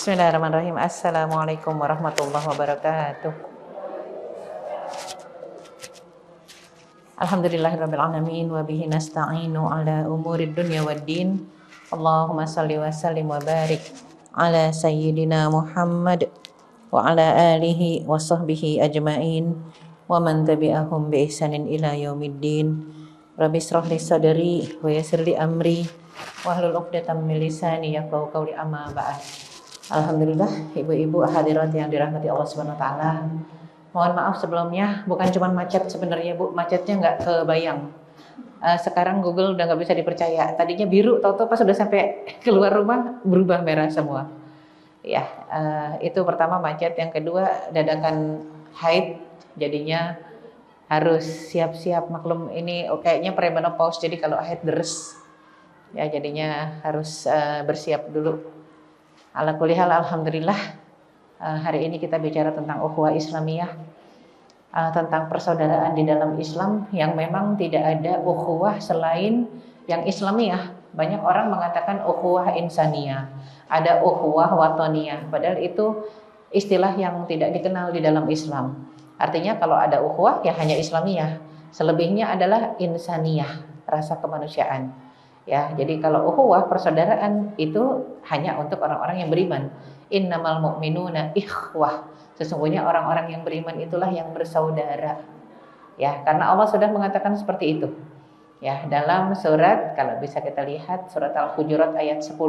Bismillahirrahmanirrahim. Assalamualaikum warahmatullahi wabarakatuh. Alhamdulillahirabbil alamin wa bihi nasta'inu ala umurid dunya waddin. Allahumma shalli wa sallim wa barik ala sayyidina Muhammad wa ala alihi wa sahbihi ajmain wa man tabi'ahum bi ihsanin ila yaumiddin. Rabbi shrah li sadri wa yassir li amri wahlul 'uqdatam min lisani yafqahu qawli, amma ba'd. Alhamdulillah, ibu-ibu hadirat yang dirahmati Allah Subhanahu wa taala. Mohon maaf sebelumnya, bukan cuma macet sebenarnya Bu, macetnya nggak kebayang. Sekarang Google udah nggak bisa dipercaya. Tadinya biru, tahu-tahu pas sudah sampai keluar rumah berubah merah semua. Ya, itu pertama macet. Yang kedua dadakan haid, jadinya harus siap-siap. Maklum ini kayaknya premenopause, jadi kalau haid deres, ya jadinya harus bersiap dulu. Ala kulli hal, alhamdulillah, hari ini kita bicara tentang ukhuwah Islamiyah, tentang persaudaraan di dalam Islam yang memang tidak ada ukhuwah selain yang Islamiyah. Banyak orang mengatakan ukhuwah insaniyah, ada ukhuwah watoniyah, padahal itu istilah yang tidak dikenal di dalam Islam. Artinya kalau ada ukhuwah ya hanya Islamiyah, selebihnya adalah insaniyah, rasa kemanusiaan. Ya, jadi kalau ukhuwah persaudaraan itu hanya untuk orang-orang yang beriman. Innamal mu'minuna ikhwah. Sesungguhnya orang-orang yang beriman itulah yang bersaudara. Ya, karena Allah sudah mengatakan seperti itu. Ya, dalam surat, kalau bisa kita lihat surat Al-Hujurat ayat 10.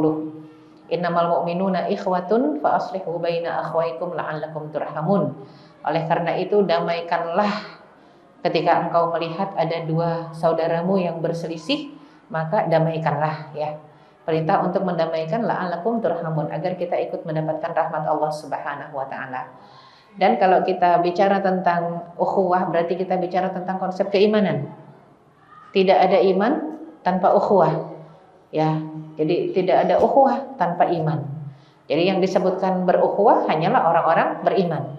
Innamal mu'minuna ikhwatun fa aslihu baina akhwaikum la'allakum turhamun. Oleh karena itu damaikanlah ketika engkau melihat ada dua saudaramu yang berselisih, maka damaikanlah, ya. Perintah untuk mendamaikan la'allakum turhamun, agar kita ikut mendapatkan rahmat Allah Subhanahu wa taala. Dan kalau kita bicara tentang ukhuwah, berarti kita bicara tentang konsep keimanan. Tidak ada iman tanpa ukhuwah. Ya, jadi tidak ada ukhuwah tanpa iman. Jadi yang disebutkan berukhuwah hanyalah orang-orang beriman.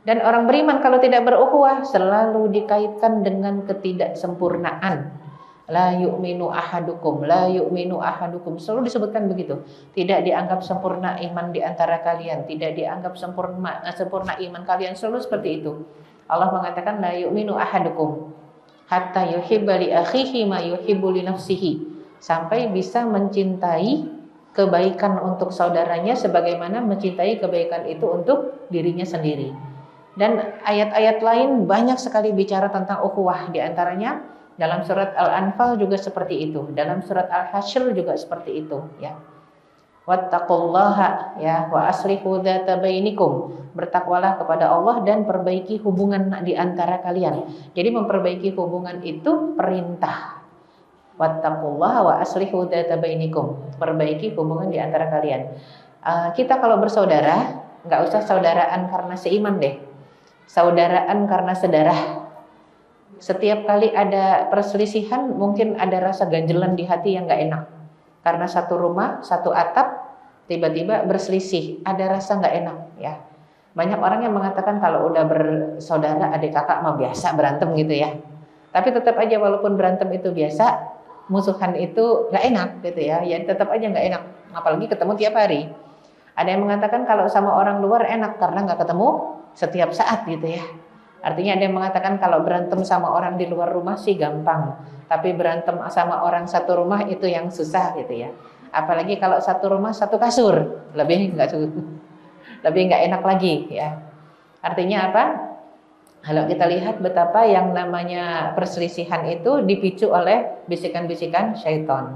Dan orang beriman kalau tidak berukhuwah selalu dikaitkan dengan ketidaksempurnaan. La yu'minu ahadukum, la yu'minu ahadukum, selalu disebutkan begitu. Tidak dianggap sempurna iman di antara kalian, tidak dianggap sempurna iman kalian, selalu seperti itu. Allah mengatakan la yu'minu ahadukum hatta yuhibba li akhihi ma yuhibbu li nafsihi, sampai bisa mencintai kebaikan untuk saudaranya sebagaimana mencintai kebaikan itu untuk dirinya sendiri. Dan ayat-ayat lain banyak sekali bicara tentang ukhuwah, di antaranya dalam surat Al-Anfal juga seperti itu, dalam surat Al-Hasyr juga seperti itu, ya. Wattaqullaha, ya, wa aslihu dzata bainikum. Bertakwalah kepada Allah dan perbaiki hubungan di antara kalian. Jadi memperbaiki hubungan itu perintah. Wattaqullaha wa aslihu dzata bainikum. Perbaiki hubungan di antara kalian. Kita kalau bersaudara, nggak usah saudaraan karena seiman deh. Saudaraan karena sedarah. Setiap kali ada perselisihan mungkin ada rasa ganjelan di hati yang gak enak. Karena satu rumah, satu atap, tiba-tiba berselisih, ada rasa gak enak, ya. Banyak orang yang mengatakan kalau udah bersaudara, adik kakak mah biasa berantem gitu ya. Tapi tetap aja walaupun berantem itu biasa, musuhan itu gak enak gitu ya. Ya tetap aja gak enak, apalagi ketemu tiap hari. Ada yang mengatakan kalau sama orang luar enak karena gak ketemu setiap saat gitu ya. Artinya ada yang mengatakan kalau berantem sama orang di luar rumah sih gampang, tapi berantem sama orang satu rumah itu yang susah gitu ya. Apalagi kalau satu rumah satu kasur, lebih nggak enak lagi ya. Artinya apa? Kalau kita lihat betapa yang namanya perselisihan itu dipicu oleh bisikan-bisikan syaitan.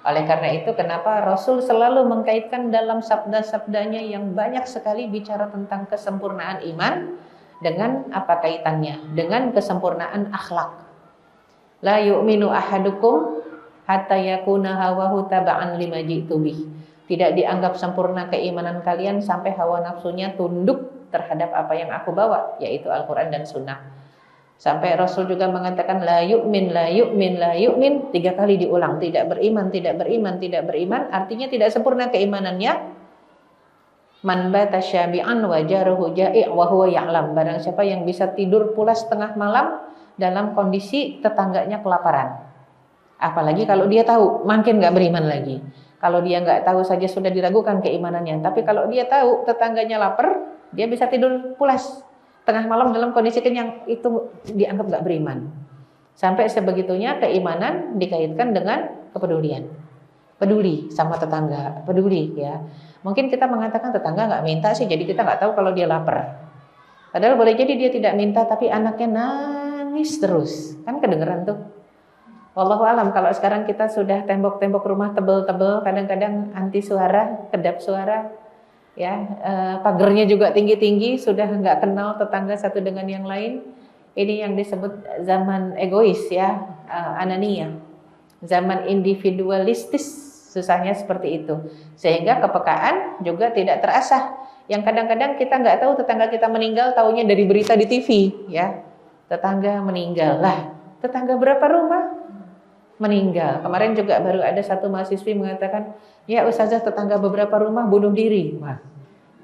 Oleh karena itu kenapa Rasul selalu mengkaitkan dalam sabda-sabdanya yang banyak sekali bicara tentang kesempurnaan iman. Dengan apa kaitannya? Dengan kesempurnaan akhlak. La yu'minu ahadukum hatta yakuna hawahu taba'an lima ji'tu bih. Tidak dianggap sempurna keimanan kalian sampai hawa nafsunya tunduk terhadap apa yang aku bawa, yaitu Al-Quran dan Sunnah. Sampai Rasul juga mengatakan la yu'min, la yu'min, la yu'min, 3 kali diulang. Tidak beriman, tidak beriman, tidak beriman, artinya tidak sempurna keimanannya. Man bata syabi'an wa jaruhu ja'i' wa huwa ya'lam. Barang siapa yang bisa tidur pulas tengah malam dalam kondisi tetangganya kelaparan. Apalagi kalau dia tahu, makin nggak beriman lagi. Kalau dia nggak tahu saja sudah diragukan keimanannya. Tapi kalau dia tahu tetangganya lapar, dia bisa tidur pulas tengah malam dalam kondisi kenyang, itu dianggap nggak beriman. Sampai sebegitunya keimanan dikaitkan dengan kepedulian. Peduli sama tetangga, peduli ya. Mungkin kita mengatakan tetangga nggak minta sih, jadi kita nggak tahu kalau dia lapar. Padahal boleh jadi dia tidak minta, tapi anaknya nangis terus, kan kedengeran tuh. Wallahu alam, kalau sekarang kita sudah tembok-tembok rumah tebel-tebel, kadang-kadang anti suara, kedap suara, ya, pagernya juga tinggi-tinggi, sudah nggak kenal tetangga satu dengan yang lain. Ini yang disebut zaman egois ya, anania, zaman individualistis, susahnya seperti itu. Sehingga kepekaan juga tidak terasah. Yang kadang-kadang kita nggak tahu tetangga kita meninggal, taunya dari berita di TV, ya, tetangga meninggal lah. Tetangga berapa rumah meninggal. Kemarin juga baru ada satu mahasiswi mengatakan, ya Ustazah, tetangga beberapa rumah bunuh diri. Wah,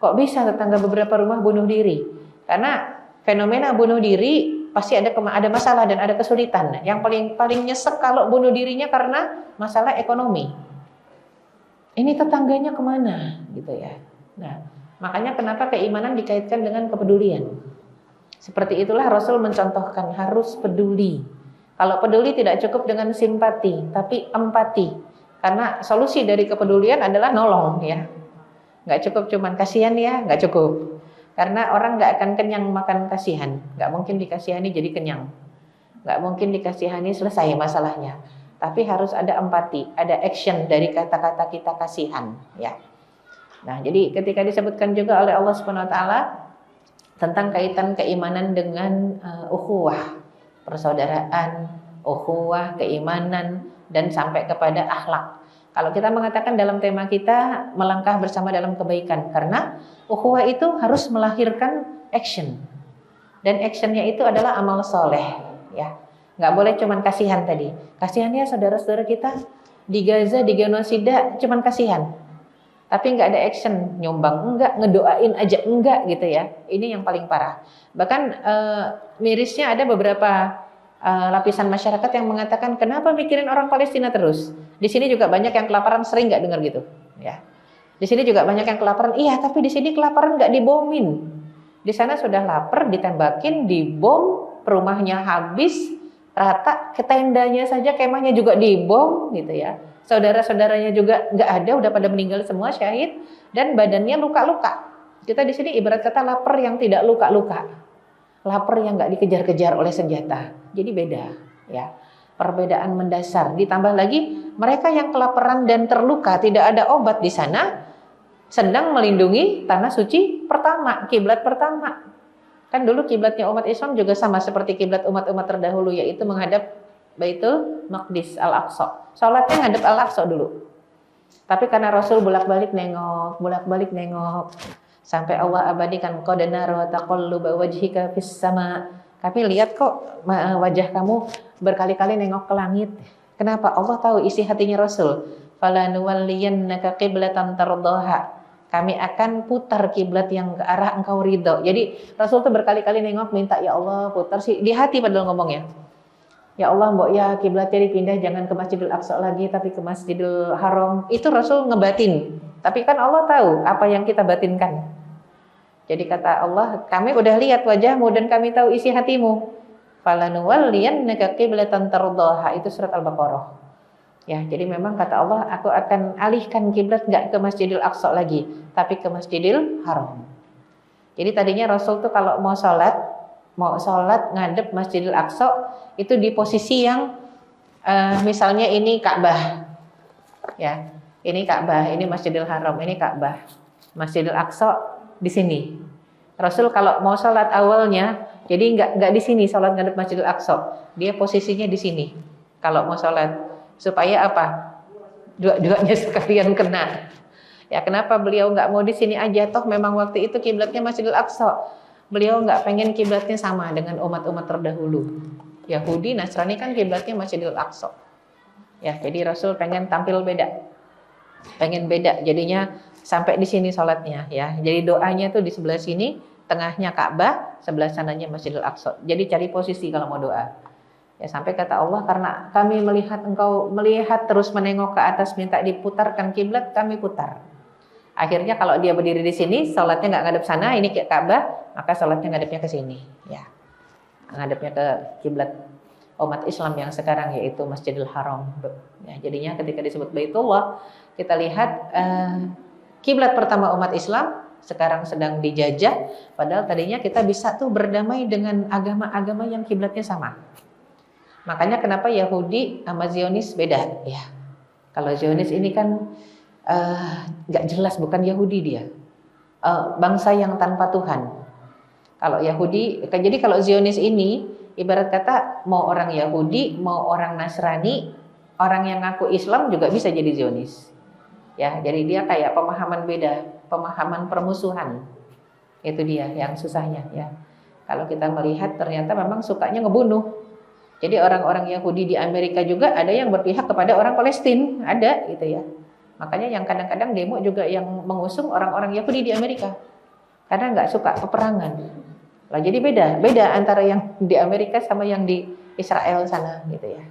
kok bisa tetangga beberapa rumah bunuh diri? Karena fenomena bunuh diri pasti ada masalah dan ada kesulitan. Yang paling nyesek kalau bunuh dirinya karena masalah ekonomi. Ini tetangganya kemana gitu ya. Nah, makanya kenapa keimanan dikaitkan dengan kepedulian. Seperti itulah Rasul mencontohkan harus peduli. Kalau peduli tidak cukup dengan simpati, tapi empati. Karena solusi dari kepedulian adalah nolong ya. Nggak cukup cuman kasihan ya, nggak cukup. Karena orang nggak akan kenyang makan kasihan. Nggak mungkin dikasihani jadi kenyang. Nggak mungkin dikasihani selesai masalahnya. Tapi harus ada empati, ada action dari kata-kata kita kasihan ya. Nah, jadi ketika disebutkan juga oleh Allah Subhanahu wa taala tentang kaitan keimanan dengan ukhuwah, persaudaraan, ukhuwah, keimanan, dan sampai kepada akhlak. Kalau kita mengatakan dalam tema kita melangkah bersama dalam kebaikan, karena ukhuwah itu harus melahirkan action, dan actionnya itu adalah amal soleh, ya. Nggak boleh cuman kasihan tadi. Kasihannya saudara-saudara kita di Gaza, di genosida, cuman kasihan. Tapi nggak ada action, nyumbang enggak, ngedoain aja enggak gitu ya. Ini yang paling parah. Bahkan mirisnya ada beberapa lapisan masyarakat yang mengatakan kenapa mikirin orang Palestina terus. Di sini juga banyak yang kelaparan, sering nggak dengar gitu, ya. Di sini juga banyak yang kelaparan. Iya, tapi di sini kelaparan nggak dibomin. Di sana sudah lapar, ditembakin, dibom, rumahnya habis, rata, ke tendanya saja, kemahnya juga dibom gitu ya. Saudara-saudaranya juga nggak ada, udah pada meninggal semua, syahid, dan badannya luka-luka. Kita di sini ibarat kata lapar yang tidak luka-luka, lapar yang nggak dikejar-kejar oleh senjata. Jadi beda, ya. Perbedaan mendasar. Ditambah lagi mereka yang kelaparan dan terluka, tidak ada obat di sana, sedang melindungi tanah suci pertama, kiblat pertama. Kan dulu kiblatnya umat Islam juga sama seperti kiblat umat-umat terdahulu, yaitu menghadap Baitul Maqdis Al-Aqsa. Salatnya ngadep Al-Aqsa dulu. Tapi karena Rasul bolak-balik nengok, sampai Allah abadikan qad nara taqalluba wajhika fis sama. Kami lihat kok wajah kamu berkali-kali nengok ke langit. Kenapa? Allah tahu isi hatinya Rasul. Fala nuwalliyannaka qiblatan tardaha. Kami akan putar kiblat yang ke arah engkau ridho. Jadi Rasul tuh berkali-kali nengok minta, ya Allah putar sih, di hati padahal ngomongnya. Ya Allah, mbok ya kiblatnya dipindah, jangan ke Masjidil Aqsa lagi tapi ke Masjidil Haram. Itu Rasul ngebatin. Tapi kan Allah tahu apa yang kita batinkan. Jadi kata Allah, kami udah lihat wajahmu dan kami tahu isi hatimu. Falanuwalliyannaka qiblatan tardaha. Itu surat Al-Baqarah. Ya, jadi memang kata Allah, aku akan alihkan kiblat nggak ke Masjidil Aqsa lagi, tapi ke Masjidil Haram. Jadi tadinya Rasul tuh kalau mau sholat ngadep Masjidil Aqsa itu di posisi yang misalnya ini Ka'bah, ya, ini Ka'bah, ini Masjidil Haram, ini Ka'bah, Masjidil Aqsa di sini. Rasul kalau mau sholat awalnya, jadi nggak di sini sholat ngadep Masjidil Aqsa, dia posisinya di sini. Kalau mau sholat. Supaya apa? Dua-duanya sekalian kena. Ya, kenapa beliau nggak mau di sini aja? Toh memang waktu itu kiblatnya Masjidil Aqsa. Beliau nggak pengen kiblatnya sama dengan umat-umat terdahulu. Yahudi, Nasrani kan kiblatnya Masjidil Aqsa. Ya, jadi Rasul pengen tampil beda. Pengen beda. Jadinya sampai di sini sholatnya, ya. Jadi doanya tuh di sebelah sini, tengahnya Ka'bah, sebelah sananya Masjidil Aqsa. Jadi cari posisi kalau mau doa. Ya sampai kata Allah, karena kami melihat engkau melihat terus menengok ke atas minta diputarkan kiblat, kami putar. Akhirnya kalau dia berdiri di sini, sholatnya nggak ngadep sana, ini kayak Ka'bah, maka sholatnya ngadepnya ke sini, ya, ngadepnya ke kiblat umat Islam yang sekarang yaitu Masjidil Haram. Ya, jadinya ketika disebut Baitullah, kita lihat kiblat pertama umat Islam sekarang sedang dijajah, padahal tadinya kita bisa tuh berdamai dengan agama-agama yang kiblatnya sama. Makanya kenapa Yahudi sama Zionis beda ya. Kalau Zionis ini kan nggak jelas, bukan Yahudi dia, bangsa yang tanpa Tuhan. Kalau Yahudi, jadi kalau Zionis ini ibarat kata mau orang Yahudi, mau orang Nasrani, orang yang ngaku Islam juga bisa jadi Zionis. Ya, jadi dia kayak pemahaman beda, pemahaman permusuhan. Itu dia yang susahnya ya. Kalau kita melihat ternyata memang sukanya ngebunuh. Jadi orang-orang Yahudi di Amerika juga ada yang berpihak kepada orang Palestina, ada gitu ya. Makanya yang kadang-kadang demo juga yang mengusung orang-orang Yahudi di Amerika, karena nggak suka peperangan. Lah jadi beda antara yang di Amerika sama yang di Israel sana gitu ya.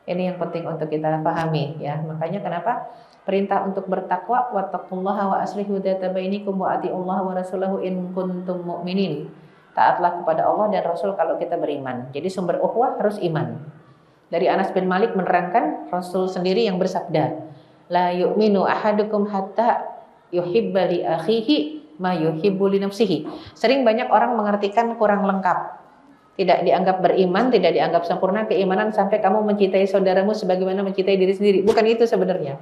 Ini yang penting untuk kita pahami ya. Makanya kenapa perintah untuk bertakwa, wattaqullaha wa aslihu dzata bainikum wa atiullaha wa rasulahu in kuntum mu'minin. Taatlah kepada Allah dan Rasul kalau kita beriman. Jadi sumber ukhuwah harus iman. Dari Anas bin Malik menerangkan, Rasul sendiri yang bersabda, la yu'minu ahadukum hatta yuhibba li akhihi ma yuhibbu li nafsihi. Sering banyak orang mengartikan kurang lengkap. Tidak dianggap beriman, tidak dianggap sempurna keimanan sampai kamu mencintai saudaramu sebagaimana mencintai diri sendiri. Bukan itu sebenarnya.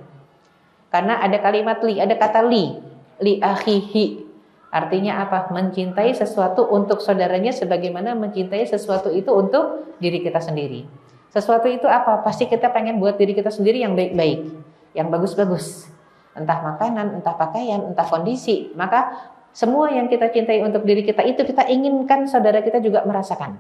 Karena ada kalimat li, ada kata li akhihi. Artinya apa? Mencintai sesuatu untuk saudaranya sebagaimana mencintai sesuatu itu untuk diri kita sendiri. Sesuatu itu apa? Pasti kita pengen buat diri kita sendiri yang baik-baik, yang bagus-bagus. Entah makanan, entah pakaian, entah kondisi. Maka semua yang kita cintai untuk diri kita itu kita inginkan saudara kita juga merasakan.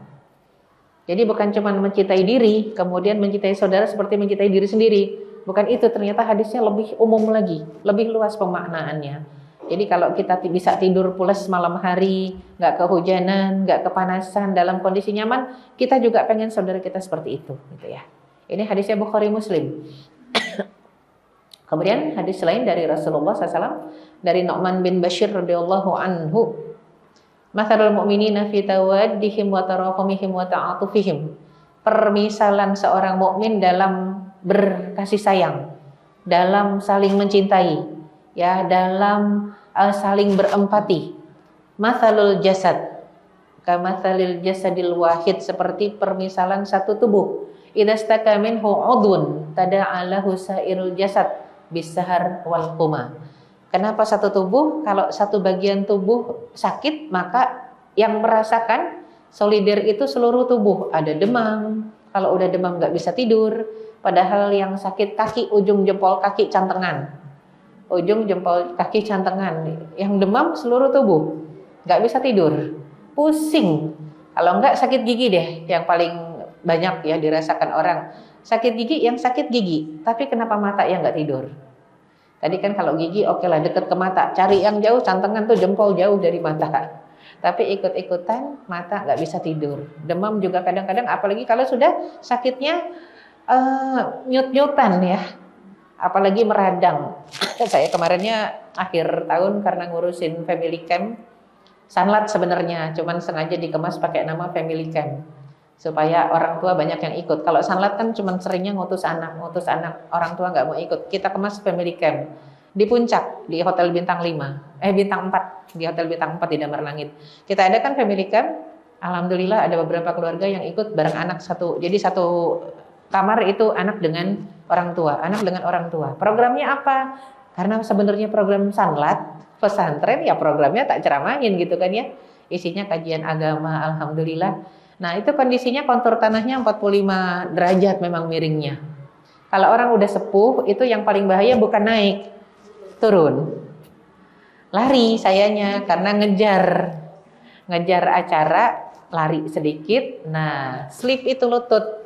Jadi bukan cuma mencintai diri, kemudian mencintai saudara seperti mencintai diri sendiri. Bukan itu, ternyata hadisnya lebih umum lagi, lebih luas pemaknaannya. Jadi kalau kita bisa tidur pulas malam hari, nggak kehujanan, nggak kepanasan, dalam kondisi nyaman, kita juga pengen saudara kita seperti itu, gitu ya. Ini hadisnya Bukhari Muslim. Kemudian hadis lain dari Rasulullah SAW, dari Nu'man bin Bashir radhiyallahu anhu, mathalul mu'minina fi tawaddihim wa tarahumihim wa ta'atufihim. Permisalan seorang mukmin dalam berkasih sayang, dalam saling mencintai, ya, dalam saling berempati. Mathalul jasad kamathalil jasadil wahid, seperti permisalan satu tubuh. Idastaka minhu udhun tada'a lahu sairul jasad bisahar wal quma. Kenapa satu tubuh? Kalau satu bagian tubuh sakit, maka yang merasakan solider itu seluruh tubuh. Ada demam, kalau udah demam nggak bisa tidur. Padahal yang sakit kaki, ujung jempol kaki cantengan, ujung jempol kaki cantengan, yang demam seluruh tubuh, nggak bisa tidur, pusing. Kalau nggak sakit gigi deh, yang paling banyak ya dirasakan orang. Sakit gigi, yang sakit gigi, tapi kenapa mata yang nggak tidur? Tadi kan kalau gigi oke lah deket ke mata, cari yang jauh, cantengan tuh jempol jauh dari mata. Tapi ikut-ikutan mata nggak bisa tidur. Demam juga kadang-kadang, apalagi kalau sudah sakitnya nyut-nyutan ya, apalagi meradang. Saya kemarinnya akhir tahun karena ngurusin family camp, sanlat sebenarnya, cuman sengaja dikemas pakai nama family camp supaya orang tua banyak yang ikut. Kalau sanlat kan cuman seringnya ngutus anak, orang tua nggak mau ikut. Kita kemas family camp di Puncak, di Hotel Bintang 5, Bintang 4, di Hotel Bintang 4 di Damar Langit. Kita adakan family camp. Alhamdulillah ada beberapa keluarga yang ikut bareng anak satu. Jadi satu kamar itu anak dengan orang tua, anak dengan orang tua. Programnya apa? Karena sebenarnya program sanlat pesantren ya programnya tak ceramahin gitu kan ya. Isinya kajian agama, alhamdulillah. Nah, itu kondisinya kontur tanahnya 45 derajat memang miringnya. Kalau orang udah sepuh itu yang paling bahaya bukan naik, turun. Lari sayanya karena ngejar acara, lari sedikit. Nah, slip itu lutut.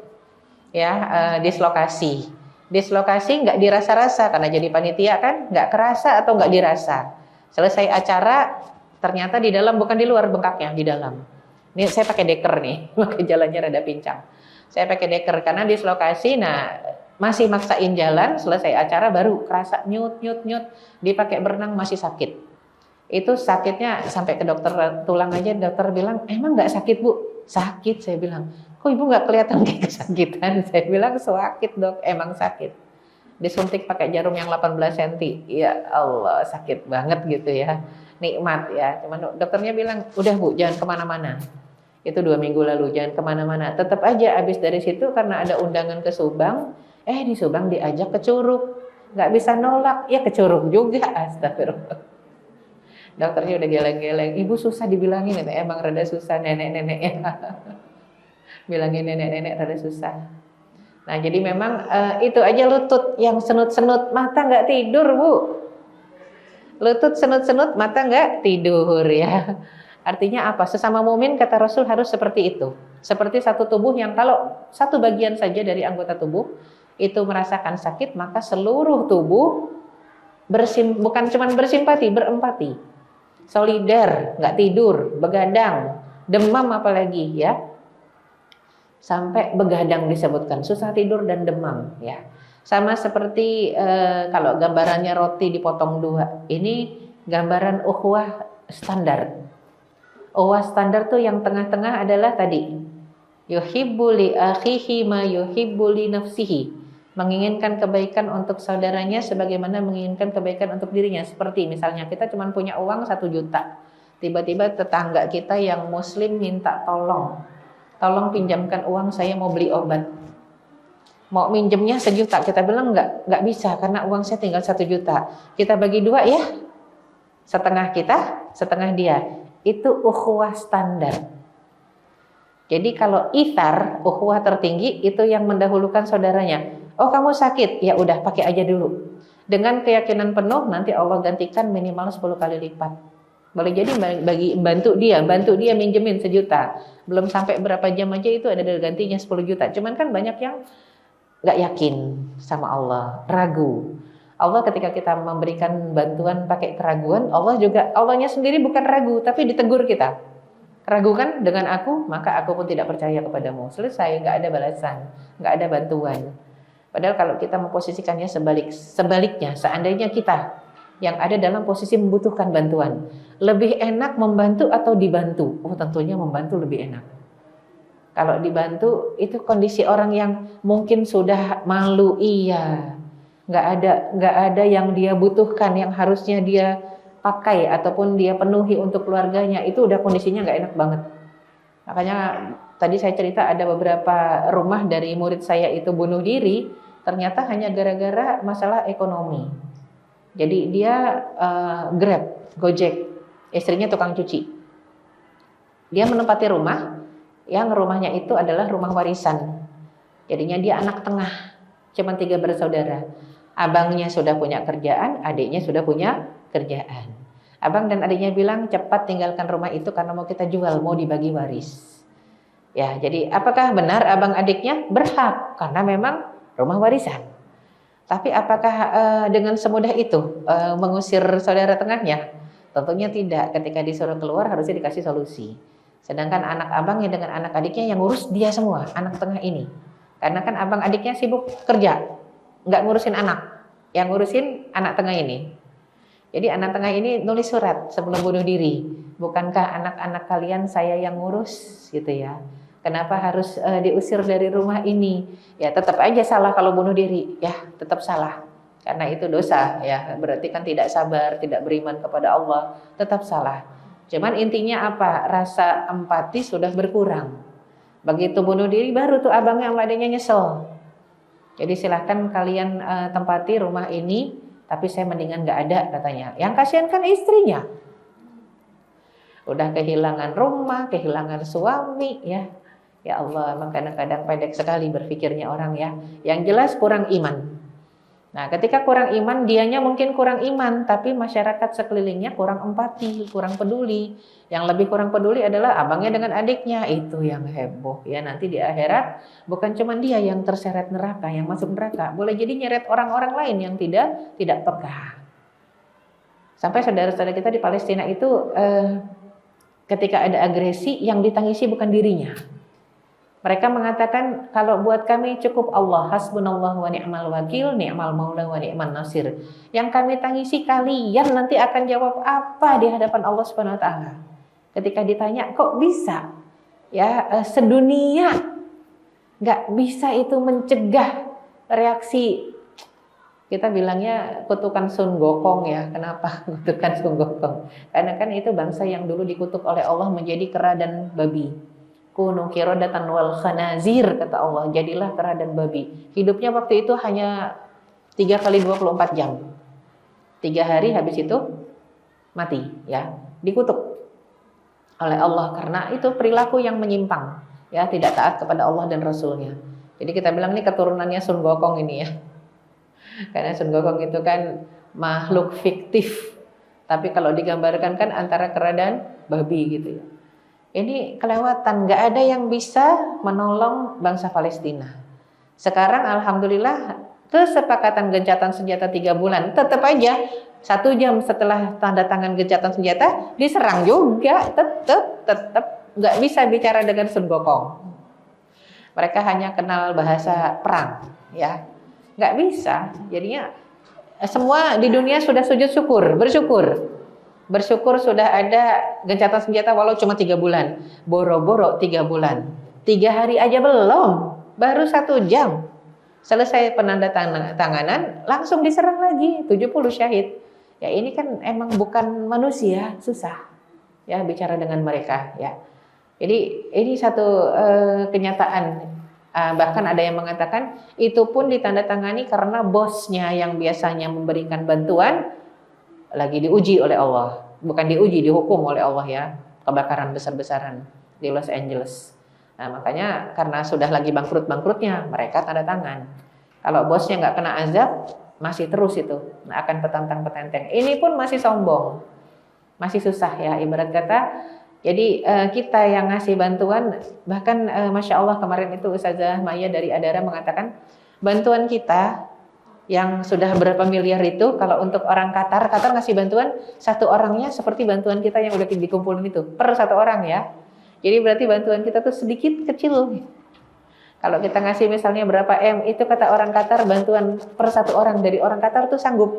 Ya, dislokasi nggak dirasa-rasa karena jadi panitia kan nggak kerasa atau nggak dirasa. Selesai acara ternyata di dalam, bukan di luar bengkaknya, di dalam. Ini saya pakai deker nih, pakai jalannya rada pincang. Saya pakai deker karena dislokasi. Nah, masih maksain jalan, selesai acara baru kerasa nyut, dipakai berenang masih sakit. Itu sakitnya sampai ke dokter tulang aja, dokter bilang, emang nggak sakit Bu? Sakit, saya bilang. Kok Ibu nggak kelihatan kayak kesakitan? Saya bilang sakit dok, emang sakit. Disuntik pakai jarum yang 18 cm. Ya Allah, sakit banget gitu ya. Nikmat ya. Cuman dokternya bilang, udah Bu, jangan kemana-mana. Itu 2 minggu lalu, jangan kemana-mana. Tetap aja abis dari situ karena ada undangan ke Subang. Di Subang diajak ke Curug. Nggak bisa nolak, ya ke Curug juga. Astagfirullah. Dokternya udah geleng-geleng. Ibu susah dibilangin, emang rada susah nenek-nenek ya. Bilangin nenek-nenek rada susah. Nah jadi memang itu aja lutut yang senut-senut, mata nggak tidur Bu. Lutut senut-senut, mata nggak tidur ya. Artinya apa? Sesama mukmin kata Rasul harus seperti itu. Seperti satu tubuh yang kalau satu bagian saja dari anggota tubuh itu merasakan sakit, maka seluruh tubuh bukan cuma bersimpati, berempati. Solidar, nggak tidur, begadang, demam apalagi ya. Sampai begadang disebutkan, susah tidur dan demam ya. Sama seperti kalau gambarannya roti dipotong 2. Ini gambaran ukhuwah standar. Ukhuwah standar tuh yang tengah-tengah adalah tadi yuhibbu li akhihi ma yuhibbu li nafsihi. Menginginkan kebaikan untuk saudaranya sebagaimana menginginkan kebaikan untuk dirinya. Seperti misalnya kita cuma punya uang 1 juta. Tiba-tiba tetangga kita yang muslim minta tolong pinjamkan uang, saya mau beli obat. Mau minjemnya 1 juta, kita bilang nggak bisa karena uang saya tinggal 1 juta. Kita bagi 2 ya, setengah kita, setengah dia. Itu ukhuwah standar. Jadi kalau ithar, ukhuwah tertinggi itu yang mendahulukan saudaranya. Oh kamu sakit, ya udah pakai aja dulu. Dengan keyakinan penuh nanti Allah gantikan minimal 10 kali lipat. Boleh jadi bantu dia minjemin 1 juta. Belum sampai berapa jam aja itu ada gantinya 10 juta. Cuman kan banyak yang nggak yakin sama Allah, ragu. Allah ketika kita memberikan bantuan pakai keraguan, Allahnya sendiri bukan ragu, tapi ditegur kita. Ragu kan dengan aku, maka aku pun tidak percaya kepadamu. Selesai, nggak ada balasan, nggak ada bantuan. Padahal kalau kita memposisikannya sebaliknya, seandainya kita yang ada dalam posisi membutuhkan bantuan, lebih enak membantu atau dibantu? Oh tentunya membantu lebih enak. Kalau dibantu itu kondisi orang yang mungkin sudah malu, iya, nggak ada yang dia butuhkan, yang harusnya dia pakai ataupun dia penuhi untuk keluarganya, itu udah kondisinya nggak enak banget. Makanya tadi saya cerita ada beberapa rumah dari murid saya itu bunuh diri, ternyata hanya gara-gara masalah ekonomi. Jadi dia Grab, Gojek, istrinya tukang cuci. Dia menempati rumah, yang rumahnya itu adalah rumah warisan. Jadinya dia anak tengah, cuma 3 bersaudara. Abangnya sudah punya kerjaan, adiknya sudah punya kerjaan. Abang dan adiknya bilang cepat tinggalkan rumah itu karena mau kita jual, mau dibagi waris. Ya, jadi apakah benar abang adiknya? Berhak, karena memang rumah warisan. Tapi apakah dengan semudah itu mengusir saudara tengahnya? Tentunya tidak. Ketika disuruh keluar harusnya dikasih solusi. Sedangkan anak abangnya dengan anak adiknya yang ngurus dia semua, anak tengah ini. Karena kan abang adiknya sibuk kerja, nggak ngurusin anak, yang ngurusin anak tengah ini. Jadi anak tengah ini nulis surat sebelum bunuh diri. Bukankah anak-anak kalian saya yang ngurus gitu ya? Kenapa harus diusir dari rumah ini? Ya tetap aja salah kalau bunuh diri, ya tetap salah. Karena itu dosa, ya berarti kan tidak sabar, tidak beriman kepada Allah, tetap salah. Cuman intinya apa? Rasa empati sudah berkurang. Begitu bunuh diri baru tuh abangnya sama adiknya nyesel. Jadi silahkan kalian tempati rumah ini, tapi saya mendingan nggak ada katanya. Yang kasihan kan istrinya. Udah kehilangan rumah, kehilangan suami ya. Ya Allah, emang kadang-kadang pendek sekali berpikirnya orang ya. Yang jelas kurang iman. Nah, ketika kurang iman, dianya mungkin kurang iman, tapi masyarakat sekelilingnya kurang empati, kurang peduli. Yang lebih kurang peduli adalah abangnya dengan adiknya, itu yang heboh. Ya, nanti di akhirat bukan cuma dia yang terseret neraka, yang masuk neraka, boleh jadi nyeret orang-orang lain yang tidak peka. Sampai saudara-saudara kita di Palestina itu ketika ada agresi yang ditangisi bukan dirinya. Mereka mengatakan kalau buat kami cukup Allah, hasbunallah wa ni'mal wakil, ni'mal maula wa ni'man nasir. Yang kami tangisi kalian nanti akan jawab apa di hadapan Allah Subhanahu wa taala. Ketika ditanya kok bisa ya sedunia nggak bisa itu mencegah reaksi, kita bilangnya kutukan Sun Gokong ya. Kenapa kutukan Sun Gokong? Karena kan itu bangsa yang dulu dikutuk oleh Allah menjadi kera dan babi. Kunu qiradatan wal khanazir, kata Allah, jadilah kera dan babi. Hidupnya waktu itu hanya 3 kali 24 jam. 3 hari habis itu mati ya, dikutuk oleh Allah karena itu perilaku yang menyimpang ya, tidak taat kepada Allah dan Rasulnya. Jadi kita bilang ini keturunannya Sun Gokong ini ya. Karena Sun Gokong itu kan makhluk fiktif, tapi kalau digambarkan kan antara kera dan babi gitu ya. Ini kelewatan, nggak ada yang bisa menolong bangsa Palestina. Sekarang alhamdulillah kesepakatan gencatan senjata 3 bulan, tetap aja 1 jam setelah tanda tangan gencatan senjata diserang juga, tetap nggak bisa bicara dengan Sun Gokong. Mereka hanya kenal bahasa perang, ya nggak bisa. Jadinya semua di dunia sudah sujud syukur, bersyukur sudah ada gencatan senjata walau cuma 3 bulan. Boro-boro 3 bulan. 3 hari aja belum. Baru 1 jam. Selesai penandatanganan langsung diserang lagi. 70 syahid. Ya ini kan emang bukan manusia, susah ya bicara dengan mereka ya. Jadi ini satu kenyataan. Bahkan ada yang mengatakan itu pun ditandatangani karena bosnya yang biasanya memberikan bantuan lagi diuji oleh Allah, bukan diuji, dihukum oleh Allah ya, kebakaran besar-besaran di Los Angeles. Nah makanya karena sudah lagi bangkrut-bangkrutnya mereka tanda tangan. Kalau bosnya nggak kena azab masih terus itu akan petantang-petenteng. Ini pun masih sombong, masih susah ya ibarat kata. Jadi kita yang ngasih bantuan, bahkan Masya Allah kemarin itu Ustazah Maya dari Adara mengatakan bantuan kita yang sudah berapa miliar itu kalau untuk orang Qatar ngasih bantuan 1 orangnya seperti bantuan kita yang udah dikumpulin itu per 1 orang ya. Jadi berarti bantuan kita tuh sedikit kecil. Kalau kita ngasih misalnya berapa M, itu kata orang Qatar bantuan per 1 orang dari orang Qatar tuh sanggup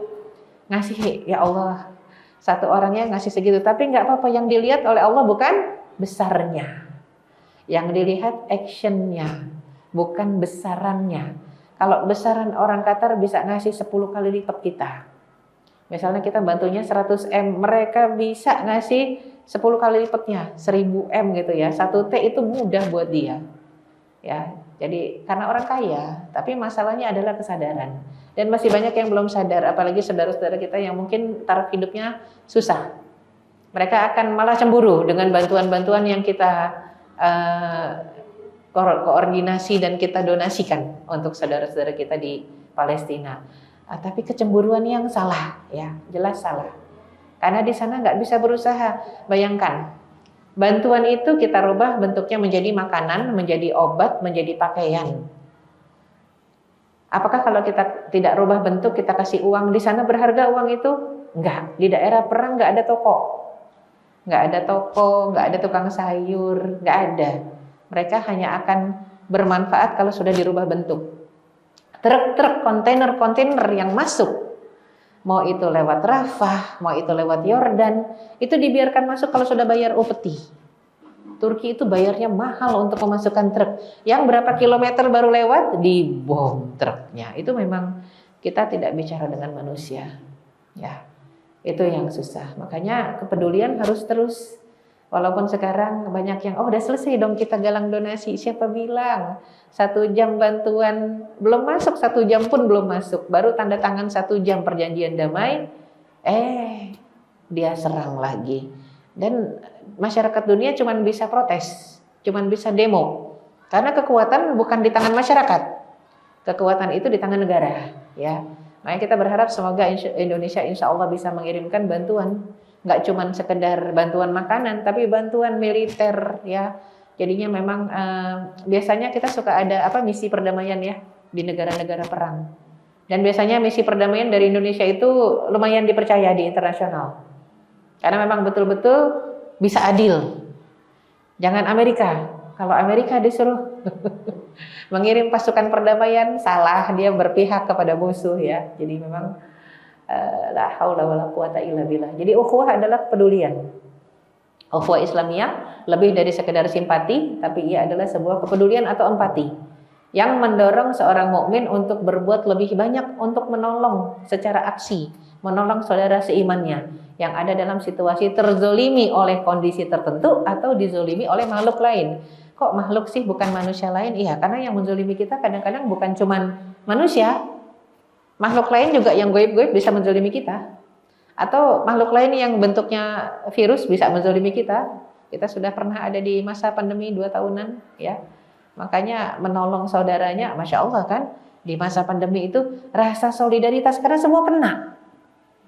ngasih, ya Allah 1 orangnya ngasih segitu. Tapi nggak apa-apa, yang dilihat oleh Allah bukan besarnya, yang dilihat actionnya, bukan besarannya. Kalau besaran orang Qatar bisa ngasih 10 kali lipat kita. Misalnya kita bantunya 100 M, mereka bisa ngasih 10 kali lipatnya, 1000 M gitu ya. 1 T itu mudah buat dia. Ya, jadi karena orang kaya, tapi masalahnya adalah kesadaran. Dan masih banyak yang belum sadar, apalagi saudara-saudara kita yang mungkin taraf hidupnya susah. Mereka akan malah cemburu dengan bantuan-bantuan yang kita koordinasi dan kita donasikan untuk saudara-saudara kita di Palestina. Tapi kecemburuan yang salah, ya jelas salah. Karena di sana nggak bisa berusaha. Bayangkan, bantuan itu kita rubah bentuknya menjadi makanan, menjadi obat, menjadi pakaian. Apakah kalau kita tidak rubah bentuk, kita kasih uang di sana berharga uang itu? Enggak. Di daerah perang nggak ada toko, nggak ada tukang sayur, nggak ada. Mereka hanya akan bermanfaat kalau sudah dirubah bentuk. Truk-truk, kontainer-kontainer yang masuk, mau itu lewat Rafah, mau itu lewat Yordan, itu dibiarkan masuk kalau sudah bayar upeti. Turki itu bayarnya mahal untuk memasukkan truk. Yang berapa kilometer baru lewat, dibom truknya. Itu memang kita tidak bicara dengan manusia. Ya, itu yang susah. Makanya kepedulian harus terus. Walaupun sekarang banyak yang, udah selesai dong kita galang donasi. Siapa bilang 1 jam bantuan belum masuk, 1 jam pun belum masuk. Baru tanda tangan 1 jam perjanjian damai, dia serang lagi. Dan masyarakat dunia cuma bisa protes, cuma bisa demo. Karena kekuatan bukan di tangan masyarakat, kekuatan itu di tangan negara. Ya, makanya kita berharap semoga Indonesia insya Allah bisa mengirimkan bantuan. Nggak cuma sekedar bantuan makanan, tapi bantuan militer ya. Jadinya memang biasanya kita suka ada misi perdamaian ya di negara-negara perang. Dan biasanya misi perdamaian dari Indonesia itu lumayan dipercaya di internasional. Karena memang betul-betul bisa adil. Jangan Amerika, Kalau Amerika disuruh mengirim pasukan perdamaian, salah, dia berpihak kepada musuh ya. Jadi memang la haula wala quwata illa billah. Jadi ukhuwah adalah kepedulian. Ukhuwah Islamiyah lebih dari sekedar simpati, tapi ia adalah sebuah kepedulian atau empati yang mendorong seorang mukmin untuk berbuat lebih banyak untuk menolong secara aksi, menolong saudara seimannya yang ada dalam situasi terzolimi oleh kondisi tertentu atau dizolimi oleh makhluk lain. Kok makhluk sih, bukan manusia lain? Iya, karena yang menzolimi kita kadang-kadang bukan cuman manusia, makhluk lain juga yang goib-goib bisa menzolimi kita. Atau makhluk lain yang bentuknya virus bisa menzolimi kita. Kita sudah pernah ada di masa pandemi 2 tahunan ya. Makanya menolong saudaranya, Masya Allah kan, di masa pandemi itu rasa solidaritas, karena semua kena.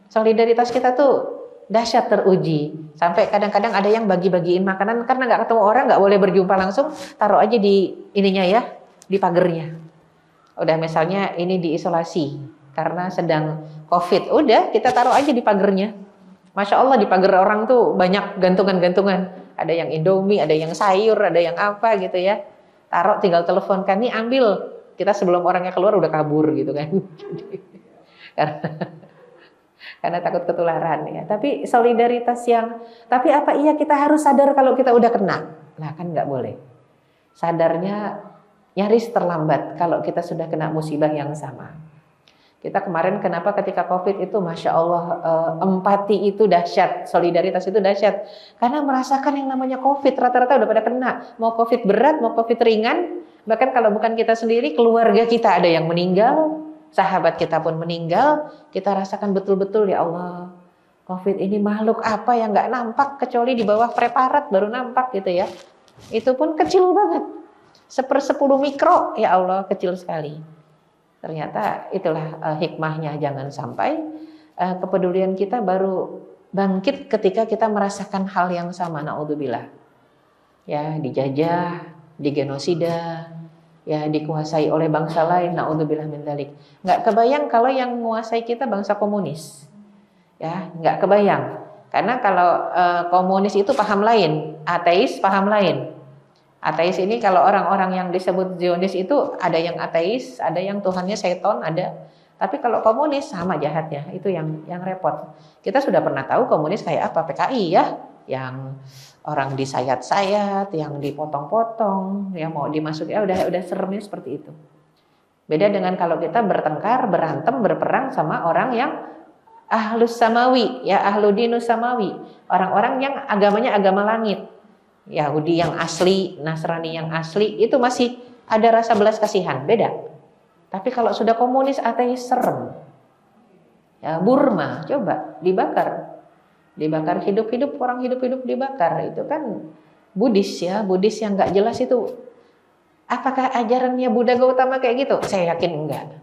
Solidaritas kita tuh dahsyat, teruji. Sampai kadang-kadang ada yang bagi-bagiin makanan karena nggak ketemu orang, nggak boleh berjumpa langsung, taruh aja di ininya ya, di pagernya. Udah misalnya ini diisolasi karena sedang COVID, udah kita taruh aja di pagernya. Masya Allah, di pagar orang tuh banyak gantungan-gantungan. Ada yang Indomie, ada yang sayur, ada yang apa gitu ya. Taruh, tinggal teleponkan, nih ambil. Kita sebelum orangnya keluar udah kabur gitu kan. Karena takut ketularan ya. Tapi solidaritas tapi apa iya kita harus sadar kalau kita udah kena? Nah kan nggak boleh. Sadarnya nyaris terlambat kalau kita sudah kena musibah yang sama. Kita kemarin kenapa ketika COVID itu Masya Allah empati itu dahsyat, solidaritas itu dahsyat. Karena merasakan yang namanya COVID, rata-rata udah pada kena. Mau COVID berat, mau COVID ringan, bahkan kalau bukan kita sendiri, keluarga kita ada yang meninggal, sahabat kita pun meninggal. Kita rasakan betul-betul ya Allah, COVID ini makhluk apa yang gak nampak, kecuali di bawah preparat baru nampak gitu ya. Itu pun kecil banget, 1/10 mikro, ya Allah kecil sekali. Ternyata itulah hikmahnya, jangan sampai kepedulian kita baru bangkit ketika kita merasakan hal yang sama, naudzubillah. Ya, dijajah, digenosida, ya dikuasai oleh bangsa lain, naudzubillah min dzalik. Enggak kebayang kalau yang menguasai kita bangsa komunis. Ya, enggak kebayang. Karena kalau komunis itu paham lain, ateis paham lain. Ateis ini kalau orang-orang yang disebut Zionis itu ada yang ateis, ada yang Tuhannya seton, ada. Tapi kalau komunis sama jahatnya, itu yang repot. Kita sudah pernah tahu komunis kayak apa, PKI ya, yang orang disayat-sayat, yang dipotong-potong, yang mau dimasuki, udah seremnya seperti itu. Beda dengan kalau kita bertengkar, berantem, berperang sama orang yang ahlus samawi, ya ahlu dinus samawi, orang-orang yang agamanya agama langit. Yahudi yang asli, Nasrani yang asli, itu masih ada rasa belas kasihan, beda. Tapi kalau sudah komunis, ateis, serem. Ya, Burma, coba dibakar hidup-hidup, orang hidup-hidup dibakar. Itu kan Buddhis ya, Buddhis yang nggak jelas itu. Apakah ajarannya Buddha Gautama kayak gitu? Saya yakin enggak.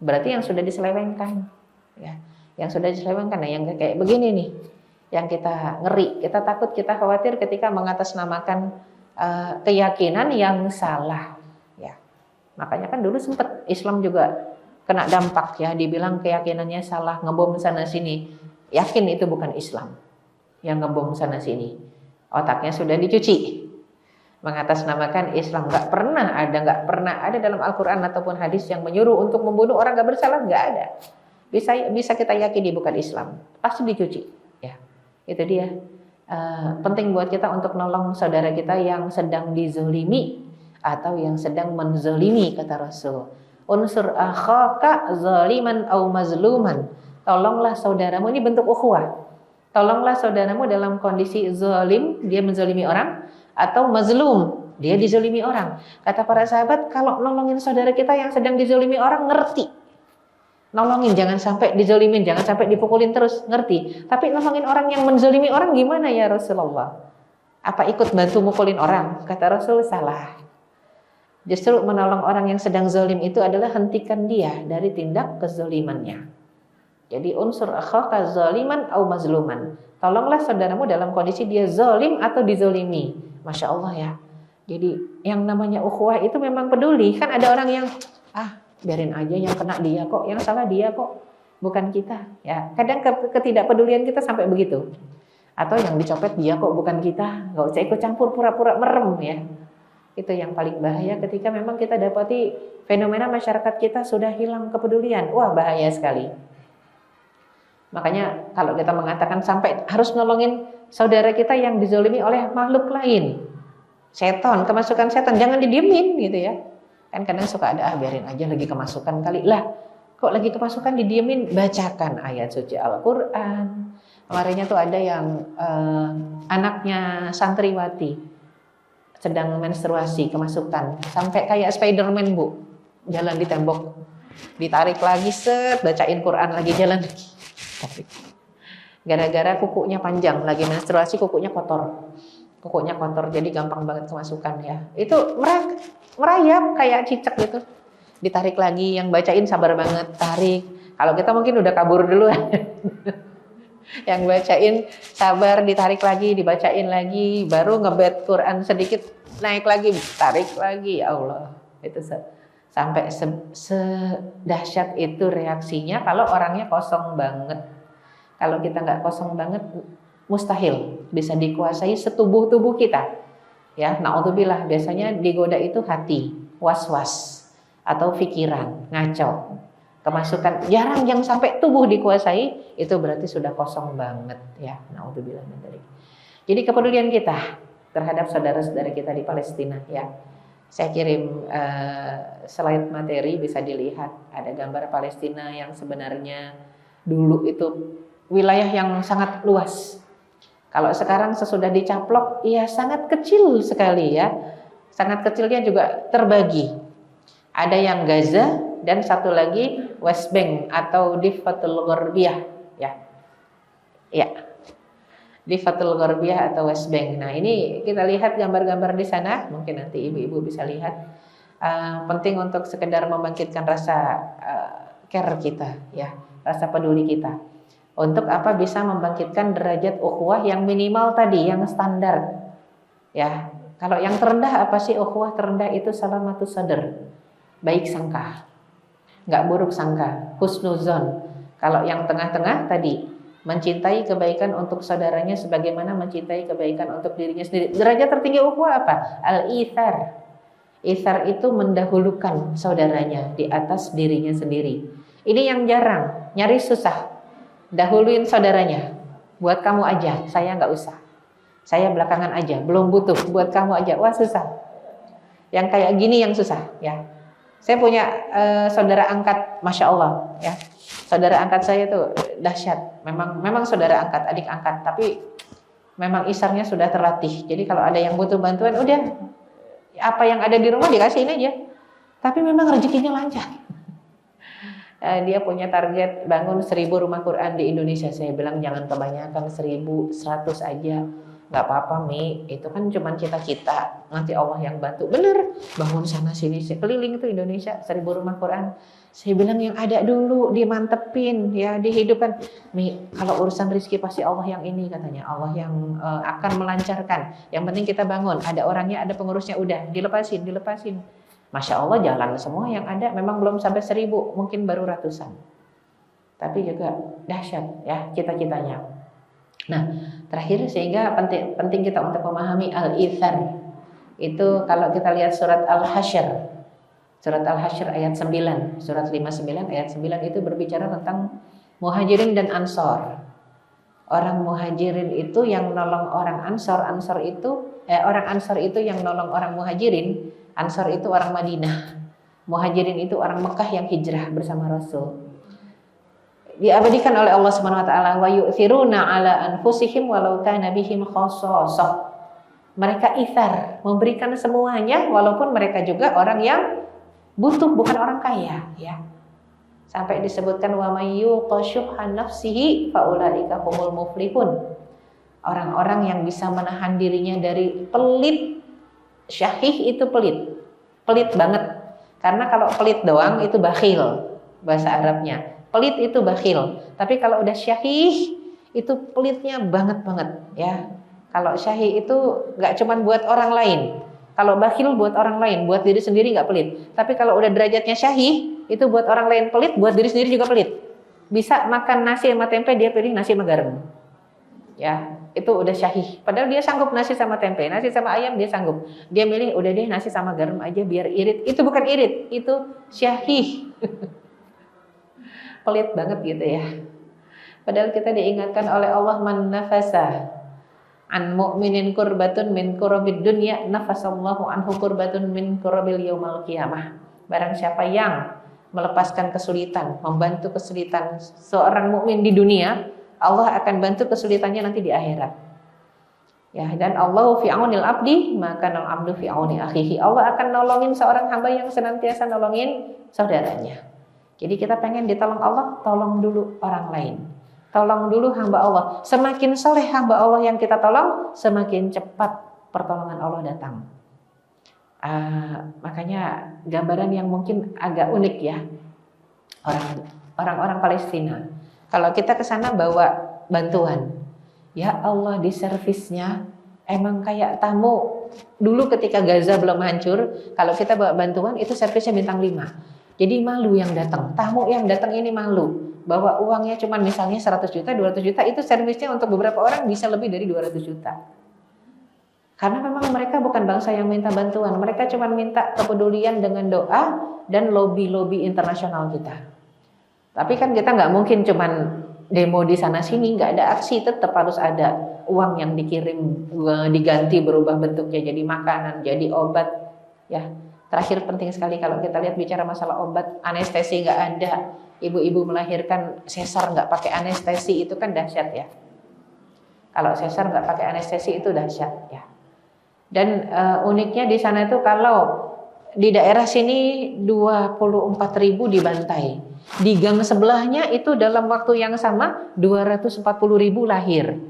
Berarti yang sudah diselewengkan, ya, yang sudah diselewengkan. Nah, yang kayak begini nih, yang kita ngeri, kita takut, kita khawatir ketika mengatasnamakan keyakinan yang salah. Ya, makanya kan dulu sempat Islam juga kena dampak ya, dibilang keyakinannya salah, ngebom sana sini. Yakin itu bukan Islam yang ngebom sana sini. Otaknya sudah dicuci. Mengatasnamakan Islam, nggak pernah ada dalam Al-Quran ataupun hadis yang menyuruh untuk membunuh orang nggak bersalah, nggak ada. Bisa kita yakini bukan Islam, pasti dicuci. Itu dia, penting buat kita untuk nolong saudara kita yang sedang dizolimi atau yang sedang menzolimi, kata Rasul. Unsur akhaka zaliman au mazluman. Tolonglah saudaramu, ini bentuk ukhuwah. Tolonglah saudaramu dalam kondisi zalim, dia menzolimi orang, atau mazlum, dia dizolimi orang. Kata para sahabat, kalau nolongin saudara kita yang sedang dizolimi orang, ngerti. Nolongin, jangan sampai dizolimin, jangan sampai dipukulin terus, ngerti. Tapi nolongin orang yang menzolimi orang gimana ya Rasulullah? Apa ikut bantu mukulin orang? Kata Rasul, salah. Justru menolong orang yang sedang zolim itu adalah hentikan dia dari tindak kezolimannya. Jadi unsur akhaka zaliman au mazluman. Tolonglah saudaramu dalam kondisi dia zolim atau dizolimi. Masya Allah ya. Jadi yang namanya ukhuwah itu memang peduli. Kan ada orang yang biarin aja, yang kena dia kok, yang salah dia kok, bukan kita. Ya, kadang ketidakpedulian kita sampai begitu. Atau yang dicopet dia kok, bukan kita. Gak usah ikut campur, pura-pura merem ya. Itu yang paling bahaya ketika memang kita dapati fenomena masyarakat kita sudah hilang kepedulian. Wah, bahaya sekali. Makanya kalau kita mengatakan sampai harus nolongin saudara kita yang dizolimi oleh makhluk lain, setan, kemasukan setan, jangan didiemin gitu ya. Kan kadang suka ada, biarin aja lagi kemasukan kali. Lah, kok lagi kemasukan didiemin? Bacakan ayat suci Al-Quran. Kemarinnya tuh ada yang anaknya santriwati sedang menstruasi, kemasukan, sampai kayak Spiderman Bu, jalan di tembok, ditarik lagi, set, bacain Quran lagi, jalan lagi, tarik. Gara-gara kukunya panjang, lagi menstruasi kukunya kotor, jadi gampang banget kemasukan ya. Itu merayap kayak cicak gitu, ditarik lagi, yang bacain sabar banget, tarik. Kalau kita mungkin udah kabur duluan. Yang bacain sabar, ditarik lagi, dibacain lagi, baru ngebet Quran sedikit, naik lagi, tarik lagi. Ya Allah, itu sampai sedahsyat itu reaksinya kalau orangnya kosong banget. Kalau kita nggak kosong banget, mustahil bisa dikuasai setubuh-tubuh kita. Ya, naudzubillah, biasanya digoda itu hati, was-was atau pikiran, ngaco. Kemasukan, jarang yang sampai tubuh dikuasai, itu berarti sudah kosong banget ya. Naudzubillah min dzalik. Jadi kepedulian kita terhadap saudara-saudara kita di Palestina ya. Saya kirim slide materi, bisa dilihat ada gambar Palestina yang sebenarnya dulu itu wilayah yang sangat luas. Kalau sekarang sesudah dicaplok, ya sangat kecil sekali ya. Sangat kecilnya juga terbagi. Ada yang Gaza dan satu lagi West Bank atau Difatul Gharbiyah ya. Ya. Difatul Gharbiyah atau West Bank. Nah, ini kita lihat gambar-gambar di sana, mungkin nanti ibu-ibu bisa lihat. Penting untuk sekedar membangkitkan rasa care kita ya, rasa peduli kita. Untuk apa? Bisa membangkitkan derajat ukhuwah yang minimal tadi, yang standar. Ya. Kalau yang terendah apa sih ukhuwah terendah itu? Salamatus sadr. Baik sangka. Enggak buruk sangka, husnuzon. Kalau yang tengah-tengah tadi, mencintai kebaikan untuk saudaranya sebagaimana mencintai kebaikan untuk dirinya sendiri. Derajat tertinggi ukhuwah apa? Al-ithar. Ithar itu mendahulukan saudaranya di atas dirinya sendiri. Ini yang jarang, nyaris susah. Dahuluin saudaranya. Buat kamu aja, saya enggak usah. Saya belakangan aja, belum butuh, buat kamu aja. Wah, susah. Yang kayak gini yang susah ya. Saya punya saudara angkat, masya Allah, ya. Saudara angkat saya tuh dahsyat. Memang saudara angkat, adik angkat, tapi memang isarnya sudah terlatih. Jadi kalau ada yang butuh bantuan, udah apa yang ada di rumah dikasihin aja. Tapi memang rezekinya lancar. Dia punya target bangun 1000 rumah Quran di Indonesia. Saya bilang jangan kebanyakan, 1000, 100 aja. Gak apa-apa Mi, itu kan cuma cita-cita, nanti Allah yang bantu. Bener, bangun sana sini, keliling itu Indonesia 1000 rumah Quran. Saya bilang yang ada dulu dimantepin ya, dihidupkan. Mi, kalau urusan rezeki pasti Allah yang ini katanya, Allah yang akan melancarkan. Yang penting kita bangun, ada orangnya, ada pengurusnya, udah dilepasin. Masya Allah jalan semua yang ada, memang belum sampai 1000, mungkin baru ratusan. Tapi juga dahsyat ya cita-citanya. Nah, terakhir sehingga penting kita untuk memahami al-ithar. Itu kalau kita lihat surat Al-Hasyr. Surat Al-Hasyr ayat 9, surat 59 ayat 9 itu berbicara tentang muhajirin dan ansor. Orang muhajirin itu yang nolong orang ansor, orang ansor itu yang nolong orang muhajirin, ansor itu orang Madinah. Muhajirin itu orang Mekah yang hijrah bersama Rasul. Diabadikan oleh Allah Subhanahu wa taala, wa yu'thiruna 'ala anfusihim walau kana bihim khassasah. Mereka ithar, memberikan semuanya walaupun mereka juga orang yang butuh, bukan orang kaya ya. Sampai disebutkan wa may yuqashuha nafsihi faulaika humul muflihun. Orang-orang yang bisa menahan dirinya dari pelit. Syahih itu pelit. Pelit banget. Karena kalau pelit doang itu bakhil bahasa Arabnya. Pelit itu bakhil, tapi kalau udah syahih itu pelitnya banget ya. Kalau syahih itu nggak cuma buat orang lain. Kalau bakhil buat orang lain, buat diri sendiri nggak pelit. Tapi kalau udah derajatnya syahih, itu buat orang lain pelit, buat diri sendiri juga pelit. Bisa makan nasi sama tempe, dia pilih nasi sama garam. Ya, itu udah syahih. Padahal dia sanggup nasi sama tempe, nasi sama ayam dia sanggup. Dia milih udah deh nasi sama garam aja biar irit. Itu bukan irit, itu syahih. Pelit banget gitu ya. Padahal kita diingatkan oleh Allah, man nafasa an mu'minin kurbatun min kurabil dunya nafasallahu anhu kurbatun min kurabil yaumal qiyamah. Barang siapa yang melepaskan kesulitan, membantu kesulitan seorang mukmin di dunia, Allah akan bantu kesulitannya nanti di akhirat. Ya, dan Allahu fi aunil abdi, maka al abdu fi auni akhihi. Allah akan nolongin seorang hamba yang senantiasa nolongin saudaranya. Jadi kita pengen ditolong Allah, tolong dulu orang lain. Tolong dulu hamba Allah. Semakin soleh hamba Allah yang kita tolong, semakin cepat pertolongan Allah datang. Makanya gambaran yang mungkin agak unik ya, orang-orang Palestina. Kalau kita ke sana bawa bantuan, ya Allah di servisnya emang kayak tamu. Dulu ketika Gaza belum hancur, kalau kita bawa bantuan itu servisnya bintang 5. Jadi malu yang datang, tamu yang datang ini malu. Bawa uangnya cuma misalnya 100 juta, 200 juta, itu servisnya untuk beberapa orang bisa lebih dari 200 juta. Karena memang mereka bukan bangsa yang minta bantuan, mereka cuma minta kepedulian dengan doa dan lobby-lobby internasional kita. Tapi kan kita nggak mungkin cuman demo di sana sini, nggak ada aksi, tetap harus ada uang yang dikirim, diganti berubah bentuknya jadi makanan, jadi obat. Ya, terakhir penting sekali kalau kita lihat bicara masalah obat, anestesi nggak ada, ibu-ibu melahirkan sesar nggak pakai anestesi itu kan dahsyat ya. Kalau sesar nggak pakai anestesi itu dahsyat ya. Dan uniknya di sana itu kalau di daerah sini 24.000 dibantai. Di gang sebelahnya itu dalam waktu yang sama 240.000 lahir.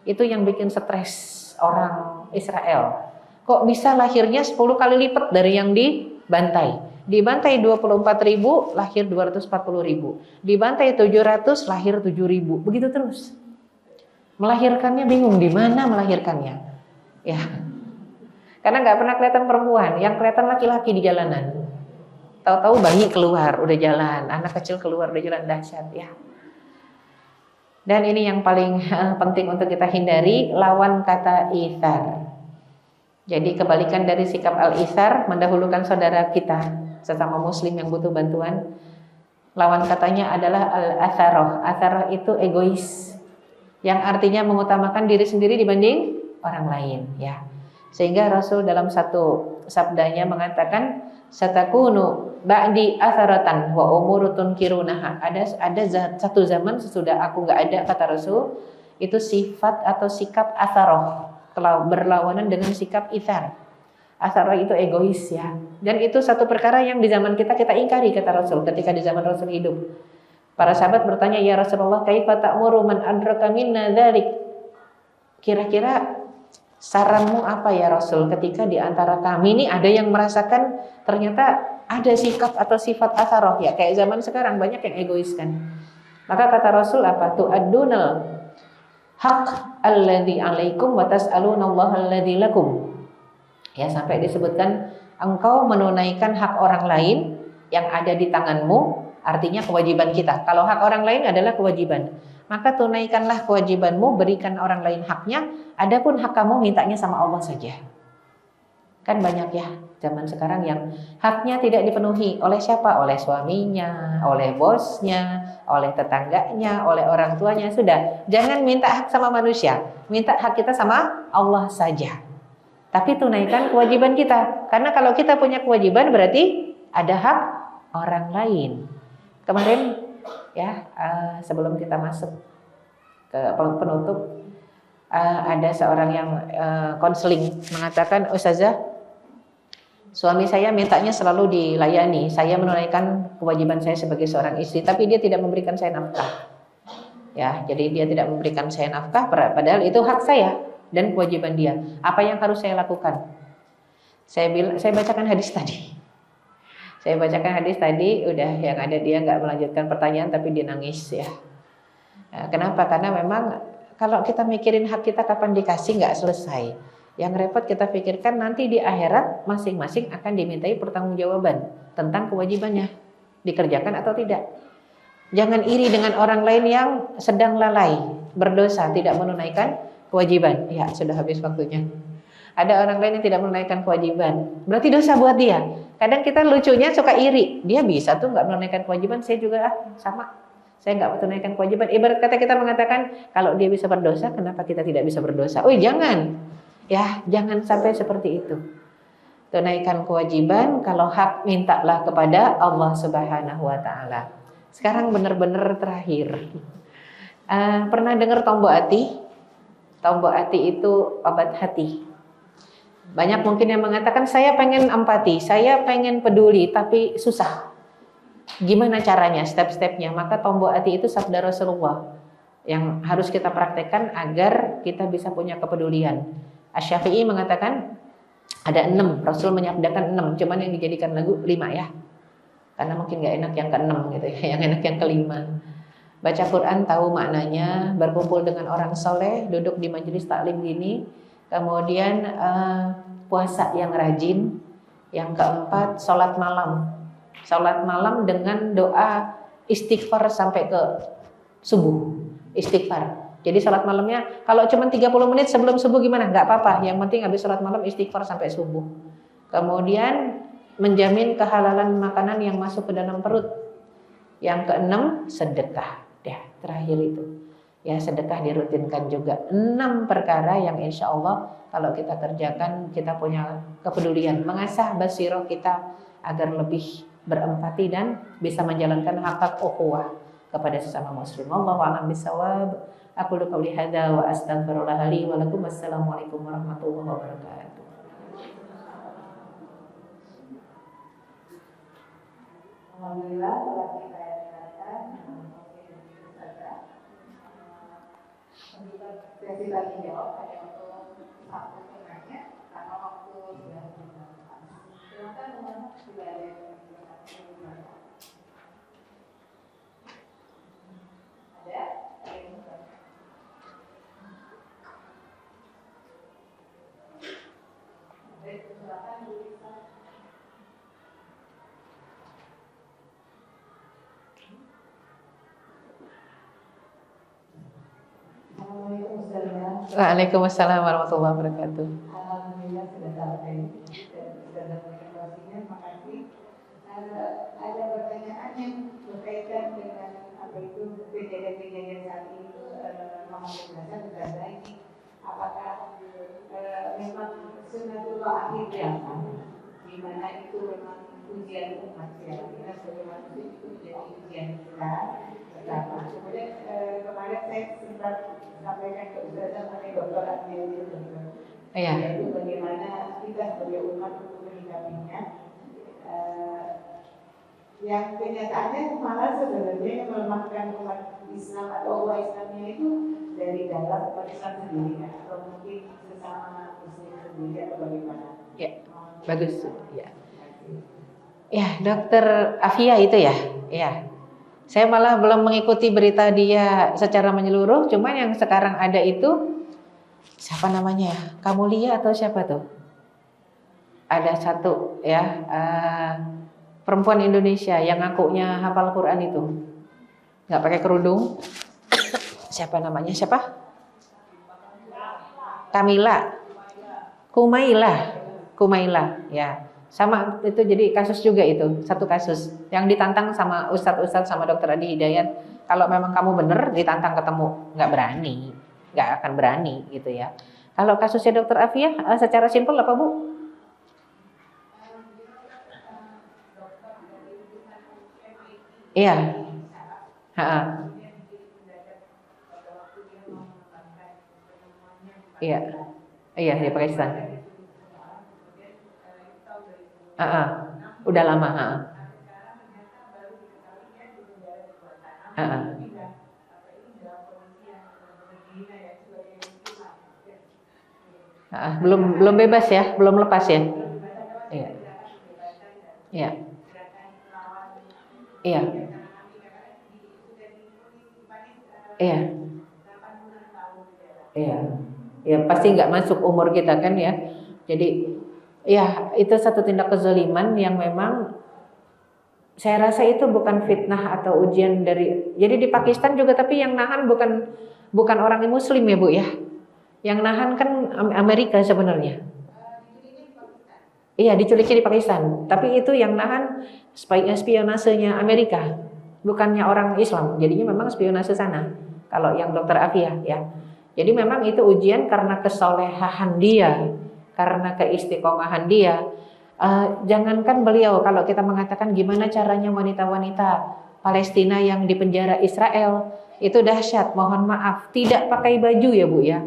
Itu yang bikin stres orang Israel. Kok bisa lahirnya 10 kali lipat dari yang dibantai? Dibantai 24.000, lahir 240.000. Dibantai 700, lahir 7.000. Begitu terus. Melahirkannya bingung di mana melahirkannya. Ya. Karena nggak pernah kelihatan perempuan, yang kelihatan laki-laki di jalanan. Tahu-tahu bayi keluar, udah jalan, anak kecil keluar, udah jalan, dahsyat ya. Dan ini yang paling penting untuk kita hindari, lawan kata itsar. Jadi kebalikan dari sikap al-itsar, mendahulukan saudara kita, sesama muslim yang butuh bantuan. Lawan katanya adalah al-atharoh. Atharoh itu egois, yang artinya mengutamakan diri sendiri dibanding orang lain ya. Sehingga Rasul dalam satu sabdanya mengatakan, satakunu ba'di atharatan wa umurutun kirunaha. Ada satu zaman sesudah aku nggak ada, kata Rasul, itu sifat atau sikap atharoh, berlawanan dengan sikap itsar. Atharoh itu egois ya. Dan itu satu perkara yang di zaman kita ingkari, kata Rasul, ketika di zaman Rasul hidup. Para sahabat bertanya, ya Rasulullah, kaifa ta'muru man adraka minna dzalik? Kira-kira saranmu apa ya Rasul, ketika di antara kami ini ada yang merasakan ternyata ada sikap atau sifat atharoh ya, kayak zaman sekarang banyak yang egois kan. Maka kata Rasul apa? Tu'addunal haq alladzi 'alaikum wa tas'alunallaha alladzi lakum. Ya, sampai disebutkan engkau menunaikan hak orang lain yang ada di tanganmu, artinya kewajiban kita. Kalau hak orang lain adalah kewajiban, maka tunaikanlah kewajibanmu, berikan orang lain haknya. Adapun hak kamu mintanya sama Allah saja. Kan banyak ya zaman sekarang yang haknya tidak dipenuhi oleh siapa? Oleh suaminya, oleh bosnya, oleh tetangganya, oleh orang tuanya. Sudah, jangan minta hak sama manusia, minta hak kita sama Allah saja. Tapi tunaikan kewajiban kita. Karena kalau kita punya kewajiban berarti ada hak orang lain. Kemarin ya, sebelum kita masuk ke penutup, ada seorang yang konseling mengatakan, Ustazah, suami saya mintanya selalu dilayani, saya menunaikan kewajiban saya sebagai seorang istri, tapi dia tidak memberikan saya nafkah. Ya, jadi dia tidak memberikan saya nafkah, padahal itu hak saya dan kewajiban dia. Apa yang harus saya lakukan? Saya bacakan hadis tadi. Saya bacakan hadis tadi, udah yang ada dia nggak melanjutkan pertanyaan tapi dia nangis ya. Kenapa? Karena memang kalau kita mikirin hak kita kapan dikasih nggak selesai. Yang repot kita pikirkan nanti di akhirat masing-masing akan dimintai pertanggungjawaban tentang kewajibannya, dikerjakan atau tidak. Jangan iri dengan orang lain yang sedang lalai. berdosa, tidak menunaikan kewajiban. Ya, sudah habis waktunya. Ada orang lain yang tidak menunaikan kewajiban, berarti dosa buat dia. Kadang kita lucunya suka iri, dia bisa tuh nggak menunaikan kewajiban, saya juga sama, saya nggak menunaikan kewajiban. Ibarat kata kita mengatakan kalau dia bisa berdosa, kenapa kita tidak bisa berdosa? Oh jangan, ya jangan sampai seperti itu. Tunaikan kewajiban, kalau hak mintalah kepada Allah Subhanahu Wa Taala. Sekarang benar-benar terakhir, pernah dengar tombok hati? Tombok hati itu obat hati. Banyak mungkin yang mengatakan saya pengen empati, saya pengen peduli, tapi susah. Gimana caranya, step-stepnya? Maka tombok hati itu sabda Rasulullah yang harus kita praktekkan agar kita bisa punya kepedulian. Asy-Syafi'i mengatakan ada 6, Rasul menyabdakan 6, cuman yang dijadikan lagu 5 ya. Karena mungkin gak enak yang ke-6 gitu ya, yang enak yang ke-5. Baca Quran tahu maknanya, berkumpul dengan orang soleh, duduk di majelis taklim gini. Kemudian puasa yang rajin. Yang keempat sholat malam. Sholat malam dengan doa istighfar sampai ke subuh. Istighfar. Jadi sholat malamnya kalau cuma 30 menit sebelum subuh gimana? Gak apa-apa. Yang penting habis sholat malam istighfar sampai subuh. Kemudian menjamin kehalalan makanan yang masuk ke dalam perut. Yang keenam sedekah. Ya, terakhir itu. Ya, sedekah dirutinkan juga. 6 perkara yang insya Allah kalau kita kerjakan kita punya kepedulian, mengasah basirah kita agar lebih berempati dan bisa menjalankan hak ukhuwah kepada sesama muslim. Wallahu a'lam bishawab. Aku qouli hadza wa astaghfirullah li wa lakum. Assalamualaikum warahmatullahi wabarakatuh. Alhamdulillah telah kita dengarkan sesi tanya jawab hanya untuk satu pertanyaan karena waktu sudah berjalan. Silakan teman-teman jika ada yang ingin ada yang silakan bisa. Waalaikumsalam warahmatullahi wabarakatuh. Alhamdulillah sudah sampai dan sudah memberikan informasinya. Terima kasih. Ada pertanyaan yang berkaitan dengan apa itu kejadian-kejadian saat ini Muhammad Hasan berkata ini apakah memang sunatullah akhir zaman di mana itu memang ujian umat ya kita sebagai manusia itu menjadi ujian kita pertama. Kemudian kemarin saya sempat sampaikan ke Ustazah mengenai Dr. Adil yaitu bagaimana kita sebagai umat untuk menyikapinya. Yang kenyataannya malah sebenarnya yang melemahkan umat Islam atau umat Islamnya itu dari dalam umat Islam sendiri kan? Atau mungkin sesama muslim sendiri atau bagaimana? Ya, bagus ya. Ya, Dokter Afia itu ya. Ya. Saya malah belum mengikuti berita dia secara menyeluruh, cuma yang sekarang ada itu siapa namanya ya? Kamulia atau siapa tuh? Ada satu ya perempuan Indonesia yang ngakunya hafal Quran itu, nggak pakai kerudung. Siapa namanya? Siapa? Kamila, Kumaila, ya. Sama itu jadi kasus juga itu, satu kasus yang ditantang sama ustadz sama dokter Adi Hidayat. Kalau memang kamu bener ditantang ketemu, nggak akan berani gitu ya. Kalau kasusnya dokter Afia secara simpel apa Bu? Iya, iya, iya di Pakistan. Udah lama. Belum bebas ya, belum lepas ya. Iya. Iya. Iya. Iya. Iya. Ya pasti nggak masuk umur kita kan ya. Jadi ya itu satu tindak kezaliman yang memang saya rasa itu bukan fitnah atau ujian dari. Jadi di Pakistan juga tapi yang nahan bukan bukan orang muslim ya Bu ya. Yang nahan kan Amerika sebenarnya. Iya, diculiknya di Pakistan. Tapi itu yang nahan spionasenya Amerika, bukannya orang Islam. Jadinya memang spionase sana. Kalau yang Dokter Afia ya. Jadi memang itu ujian karena kesolehan dia, karena keistiqomahan dia. Jangankan beliau, kalau kita mengatakan gimana caranya wanita-wanita Palestina yang dipenjara Israel, itu dahsyat. Mohon maaf, tidak pakai baju ya Bu ya.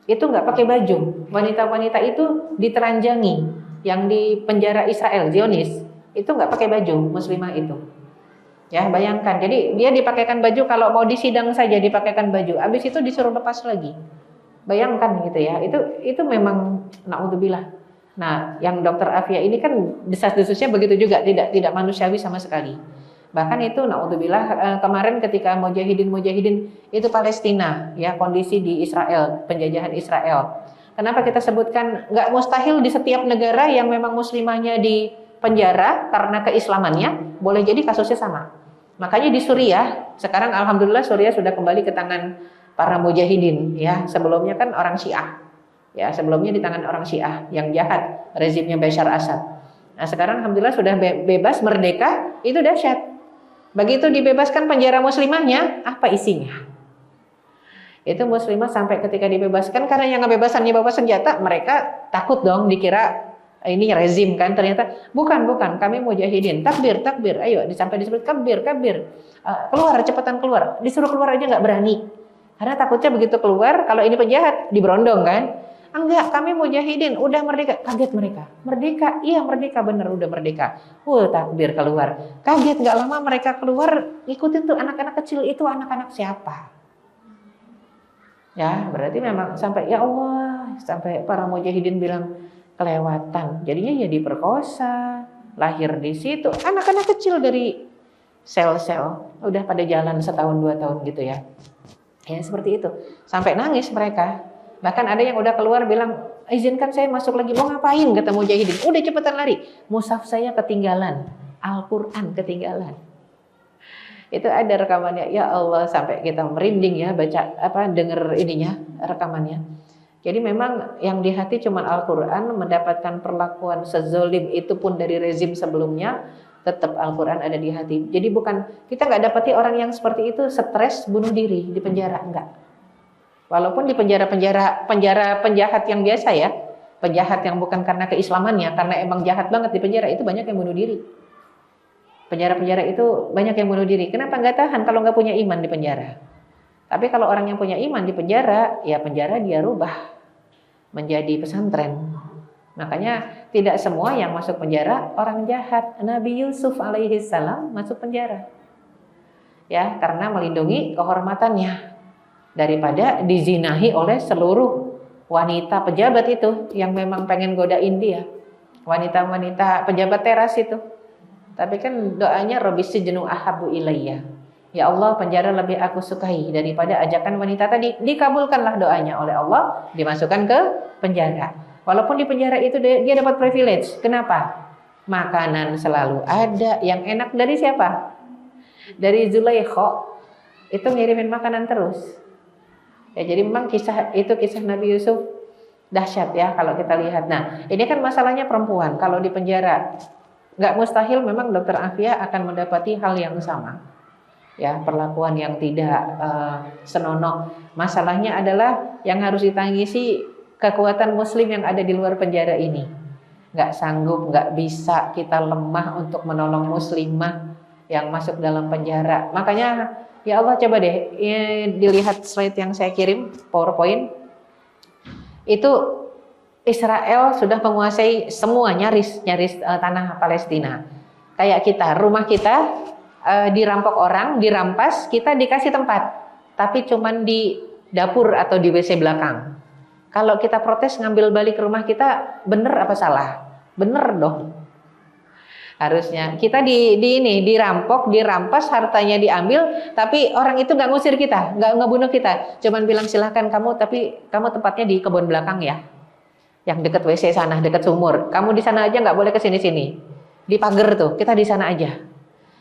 Itu nggak pakai baju. Wanita-wanita itu diteranjangi. Yang di penjara Israel, Zionis, itu nggak pakai baju, muslimah itu. Ya, bayangkan. Jadi dia dipakaikan baju kalau mau disidang saja dipakaikan baju. Habis itu disuruh lepas lagi. Bayangkan gitu ya. Itu memang naudzubillah. Nah, yang Dokter Afia ini kan desas-desusnya begitu juga, tidak manusiawi sama sekali. Bahkan itu naudzubillah kemarin ketika mujahidin itu Palestina, ya kondisi di Israel, penjajahan Israel. Kenapa kita sebutkan nggak mustahil di setiap negara yang memang muslimahnya di penjara karena keislamannya, boleh jadi kasusnya sama. Makanya di Suriah, sekarang alhamdulillah Suriah sudah kembali ke tangan para mujahidin ya. Sebelumnya kan orang Syiah. Ya, sebelumnya di tangan orang Syiah yang jahat, rezimnya Bashar Assad. Nah, sekarang alhamdulillah sudah bebas, merdeka, itu dahsyat. Begitu dibebaskan penjara muslimahnya, apa isinya? Itu muslimah sampai ketika dibebaskan, karena yang ngebebasannya bawa senjata, mereka takut dong dikira ini rezim kan, ternyata bukan, kami mujahidin. Takbir, ayo sampai disebut kabir. Keluar, cepetan keluar. Disuruh keluar aja nggak berani. Karena takutnya begitu keluar, kalau ini penjahat diberondong kan. Enggak, kami mujahidin, udah merdeka. Kaget mereka. Merdeka? Iya merdeka, bener udah merdeka. Takbir keluar. Kaget, nggak lama mereka keluar, ikutin tuh anak-anak kecil itu, anak-anak siapa? Ya, berarti memang sampai ya Allah, sampai para mujahidin bilang kelewatan. Jadinya ya diperkosa, lahir di situ. Anak-anak kecil dari sel-sel udah pada jalan setahun 2 tahun gitu ya. Ya seperti itu. Sampai nangis mereka. Bahkan ada yang udah keluar bilang, izinkan saya masuk lagi. Mau ngapain? Kata mujahidin. Udah cepetan lari. Mushaf saya ketinggalan. Al-Quran ketinggalan. Itu ada rekamannya. Ya Allah, sampai kita merinding ya baca denger ininya, rekamannya. Jadi memang yang di hati cuma Al-Quran, mendapatkan perlakuan sezolim itu pun dari rezim sebelumnya, tetap Al-Quran ada di hati. Jadi bukan, kita nggak dapati orang yang seperti itu stres bunuh diri di penjara, enggak. Walaupun di penjahat yang biasa ya, penjahat yang bukan karena keislamannya, karena emang jahat banget di penjara, itu banyak yang bunuh diri. Penjara-penjara itu banyak yang bunuh diri. Kenapa nggak tahan kalau nggak punya iman di penjara? Tapi kalau orang yang punya iman di penjara, ya penjara dia rubah menjadi pesantren. Makanya tidak semua yang masuk penjara orang jahat. Nabi Yusuf alaihi salam masuk penjara. Ya, karena melindungi kehormatannya daripada dizinahi oleh seluruh wanita pejabat itu yang memang pengen godain dia. Wanita-wanita pejabat teras itu. Tapi kan doanya Rabbi sijnu ahabu ilayya. Ya Allah, penjara lebih aku sukai daripada ajakan wanita tadi. Dikabulkanlah doanya oleh Allah, dimasukkan ke penjara. Walaupun di penjara itu dia dapat privilege. Kenapa? Makanan selalu ada. Yang enak dari siapa? Dari Zulaikha. Itu ngirimin makanan terus. Ya, jadi memang kisah Nabi Yusuf dahsyat ya kalau kita lihat. Nah, ini kan masalahnya perempuan. Kalau di penjara nggak mustahil memang Dokter Afia akan mendapati hal yang sama. Ya, perlakuan yang tidak senonoh. Masalahnya adalah yang harus ditangisi kekuatan muslim yang ada di luar penjara ini. Nggak sanggup, nggak bisa, kita lemah untuk menolong muslimah yang masuk dalam penjara. Makanya ya Allah, coba deh dilihat slide yang saya kirim, PowerPoint. Itu Israel sudah menguasai semua nyaris tanah Palestina. Kayak kita, rumah kita dirampok orang, dirampas, kita dikasih tempat, tapi cuman di dapur atau di WC belakang. Kalau kita protes ngambil balik ke rumah kita, bener apa salah? Bener dong. Harusnya kita dirampok, dirampas, hartanya diambil, tapi orang itu nggak ngusir kita, nggak ngebunuh kita, cuman bilang silahkan kamu, tapi kamu tempatnya di kebun belakang ya. Yang dekat WC sana, dekat sumur. Kamu di sana aja, nggak boleh ke sini-sini. Di pagar tuh, kita di sana aja.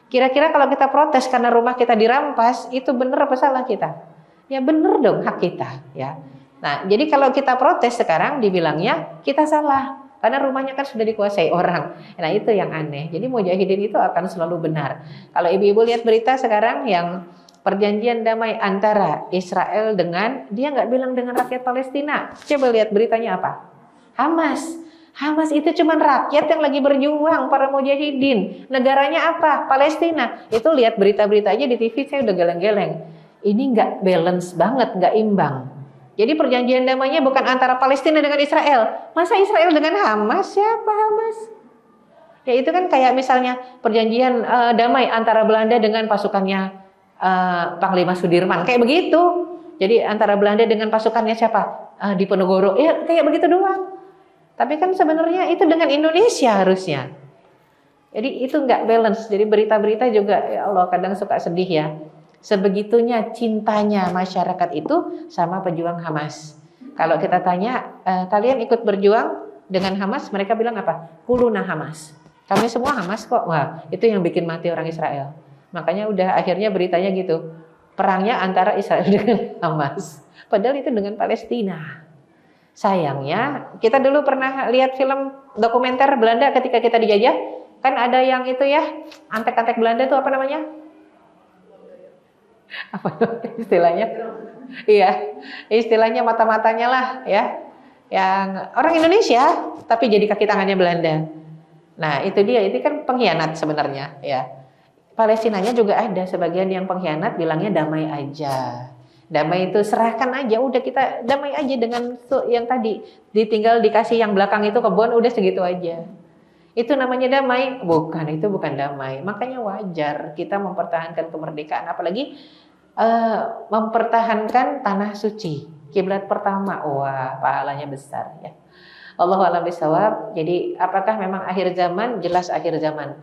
Kira-kira kalau kita protes karena rumah kita dirampas, itu bener apa salah kita? Ya bener dong, hak kita ya. Nah, jadi kalau kita protes sekarang dibilangnya kita salah karena rumahnya kan sudah dikuasai orang. Nah, itu yang aneh. Jadi mujahidin itu akan selalu benar. Kalau ibu-ibu lihat berita sekarang yang perjanjian damai antara Israel dengan, dia nggak bilang dengan rakyat Palestina. Coba lihat beritanya apa? Hamas. Hamas itu cuma rakyat yang lagi berjuang, para mujahidin. Negaranya apa? Palestina. Itu lihat berita-berita aja di TV saya udah geleng-geleng. Ini nggak balance banget, nggak imbang. Jadi perjanjian damainya bukan antara Palestina dengan Israel. Masa Israel dengan Hamas? Siapa Hamas? Ya itu kan kayak misalnya perjanjian damai antara Belanda dengan pasukannya Panglima Sudirman. Kayak begitu. Jadi antara Belanda dengan pasukannya siapa? Diponegoro. Ya kayak begitu doang. Tapi kan sebenarnya itu dengan Indonesia harusnya. Jadi itu nggak balance. Jadi berita-berita juga ya Allah kadang suka sedih ya. Sebegitunya cintanya masyarakat itu sama pejuang Hamas. Kalau kita tanya, kalian ikut berjuang dengan Hamas, mereka bilang apa? Kuluna Hamas. Kami semua Hamas kok. Wah, itu yang bikin mati orang Israel. Makanya udah akhirnya beritanya gitu. Perangnya antara Israel dengan Hamas. Padahal itu dengan Palestina. Sayangnya, kita dulu pernah lihat film dokumenter Belanda ketika kita dijajah. Kan ada yang itu ya, antek-antek Belanda itu apa namanya? Apa istilahnya? Iya, istilahnya mata-matanya lah ya. Yang orang Indonesia tapi jadi kaki tangannya Belanda. Nah, itu dia, itu kan pengkhianat sebenarnya ya. Palestinanya juga ada sebagian yang pengkhianat bilangnya damai aja. Damai itu serahkan aja, udah kita damai aja dengan yang tadi. Ditinggal dikasih yang belakang itu kebun, udah segitu aja. Itu namanya damai? Bukan, itu bukan damai. Makanya wajar kita mempertahankan kemerdekaan, apalagi mempertahankan tanah suci, kiblat pertama. Wah, pahalanya besar ya. Allahu a'lam bishawab. Jadi apakah memang akhir zaman? Jelas akhir zaman.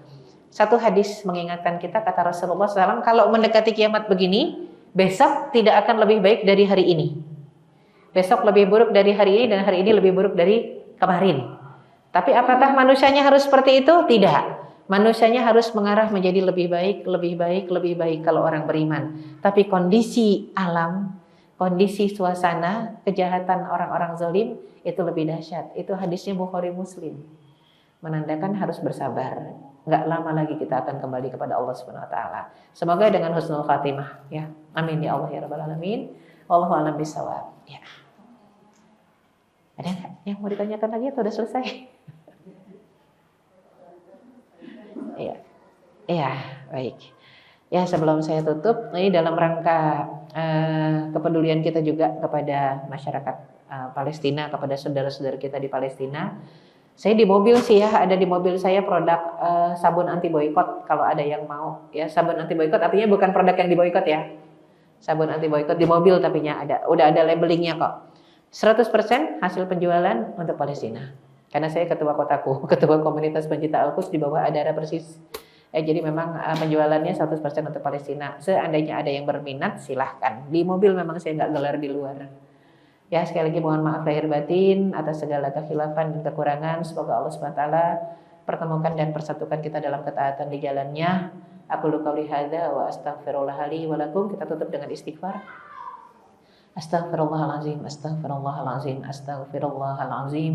Satu hadis mengingatkan kita, kata Rasulullah SAW, kalau mendekati kiamat begini, besok tidak akan lebih baik dari hari ini. Besok lebih buruk dari hari ini dan hari ini lebih buruk dari kemarin. Tapi apakah manusianya harus seperti itu? Tidak. Manusianya harus mengarah menjadi lebih baik, lebih baik, lebih baik kalau orang beriman. Tapi kondisi alam, kondisi suasana, kejahatan orang-orang zalim itu lebih dahsyat. Itu hadisnya Bukhari Muslim. Menandakan harus bersabar. Nggak lama lagi kita akan kembali kepada Allah Subhanahu wa taala. Semoga dengan husnul khatimah ya. Amin ya Allah ya rabbal alamin. Wallahu a'lam bishawab. Ya. Ada nggak yang mau ditanyakan lagi atau udah selesai? Iya. Iya, baik. Ya, sebelum saya tutup, ini dalam rangka kepedulian kita juga kepada masyarakat Palestina, kepada saudara-saudara kita di Palestina. Saya di mobil sih ya, ada di mobil saya produk sabun anti boykot kalau ada yang mau. Ya, sabun anti boykot artinya bukan produk yang diboykot ya. Sabun anti boykot di mobil tapinya ada, udah ada labelingnya kok. 100% hasil penjualan untuk Palestina. Karena saya ketua kotaku, ketua komunitas pencinta Al-Quds di bawah Adara Persis. Jadi memang penjualannya 100% untuk Palestina. Seandainya ada yang berminat silahkan. Di mobil memang saya nggak gelar di luar. Ya, sekali lagi mohon maaf lahir batin atas segala kekhilafan dan kekurangan. Semoga Allah SWT pertemukan dan persatukan kita dalam ketaatan di jalannya. Aku qouli hadza wa astaghfirullah li wa lakum. Kita tutup dengan istighfar. Astaghfirullahalazim, astaghfirullahalazim, astaghfirullahalazim.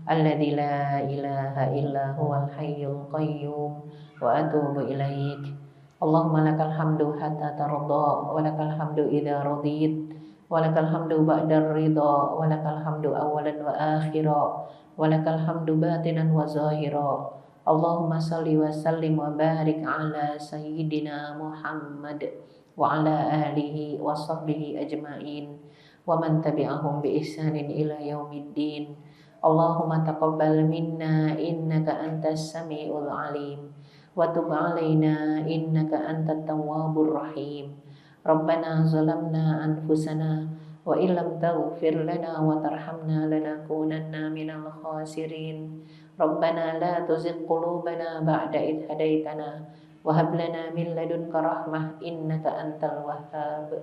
Alladzi la ilaha illa huwal hayyul qayyum wa atubu ilaik. Allahumma lakal hamdu hatta tarda wa lakal hamdu idza radit. Walakal hamdu ba'dar ridha, walakal hamdu awalan wa akhira, walakal hamdu batinan wa zahira. Allahumma salli wa sallim wa barik ala sayyidina Muhammad wa ala alihi wa sahbihi ajma'in wa man tabi'ahum bi ihsanin ila yaumiddin. Allahumma taqabbal minna innaka antas samiul alim wa tub alaina innaka antat tawwabur rahim. Rabbana zalamna anfusana wa illam taghfir lana wa tarhamna lanakunanna minal khasirin. Rabbana la tuzigh qulubana ba'da idh hadaitana wa hab lana min ladunka rahmah innaka antal wahhab.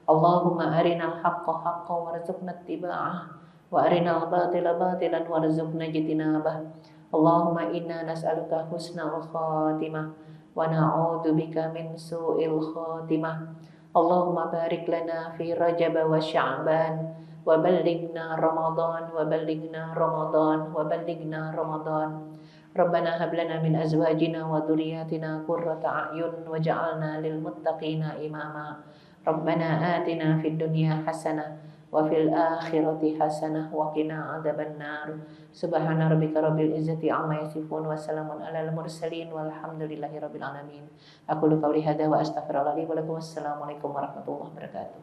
Allahumma arinal haqqa haqqan warzuqna ittiba'ah wa arinal batila batilan warzuqna ijtinabah. Allahumma inna nas'aluka husnal khatimah wa na'udzubika min su'il khatimah. Allahumma barik lana fi Rajab wa Sya'ban wa ballighna Ramadan wa ballighna Ramadan wa ballighna Ramadan. Rabbana hab lana min azwajina wa dhurriyyatina qurrata a'yun waj'alna lil muttaqina imama. Rabbana atina fid dunya hasanah wa fil akhirati hasanah wa qina adzabannar. Subhana rabbika rabbil izzati amma yasifun wa salamun alal mursalin walhamdulillahi rabbil alamin. Aku qouli hadza wa astaghfirullah li wa lakum. Wassalamualaikum warahmatullahi wabarakatuh.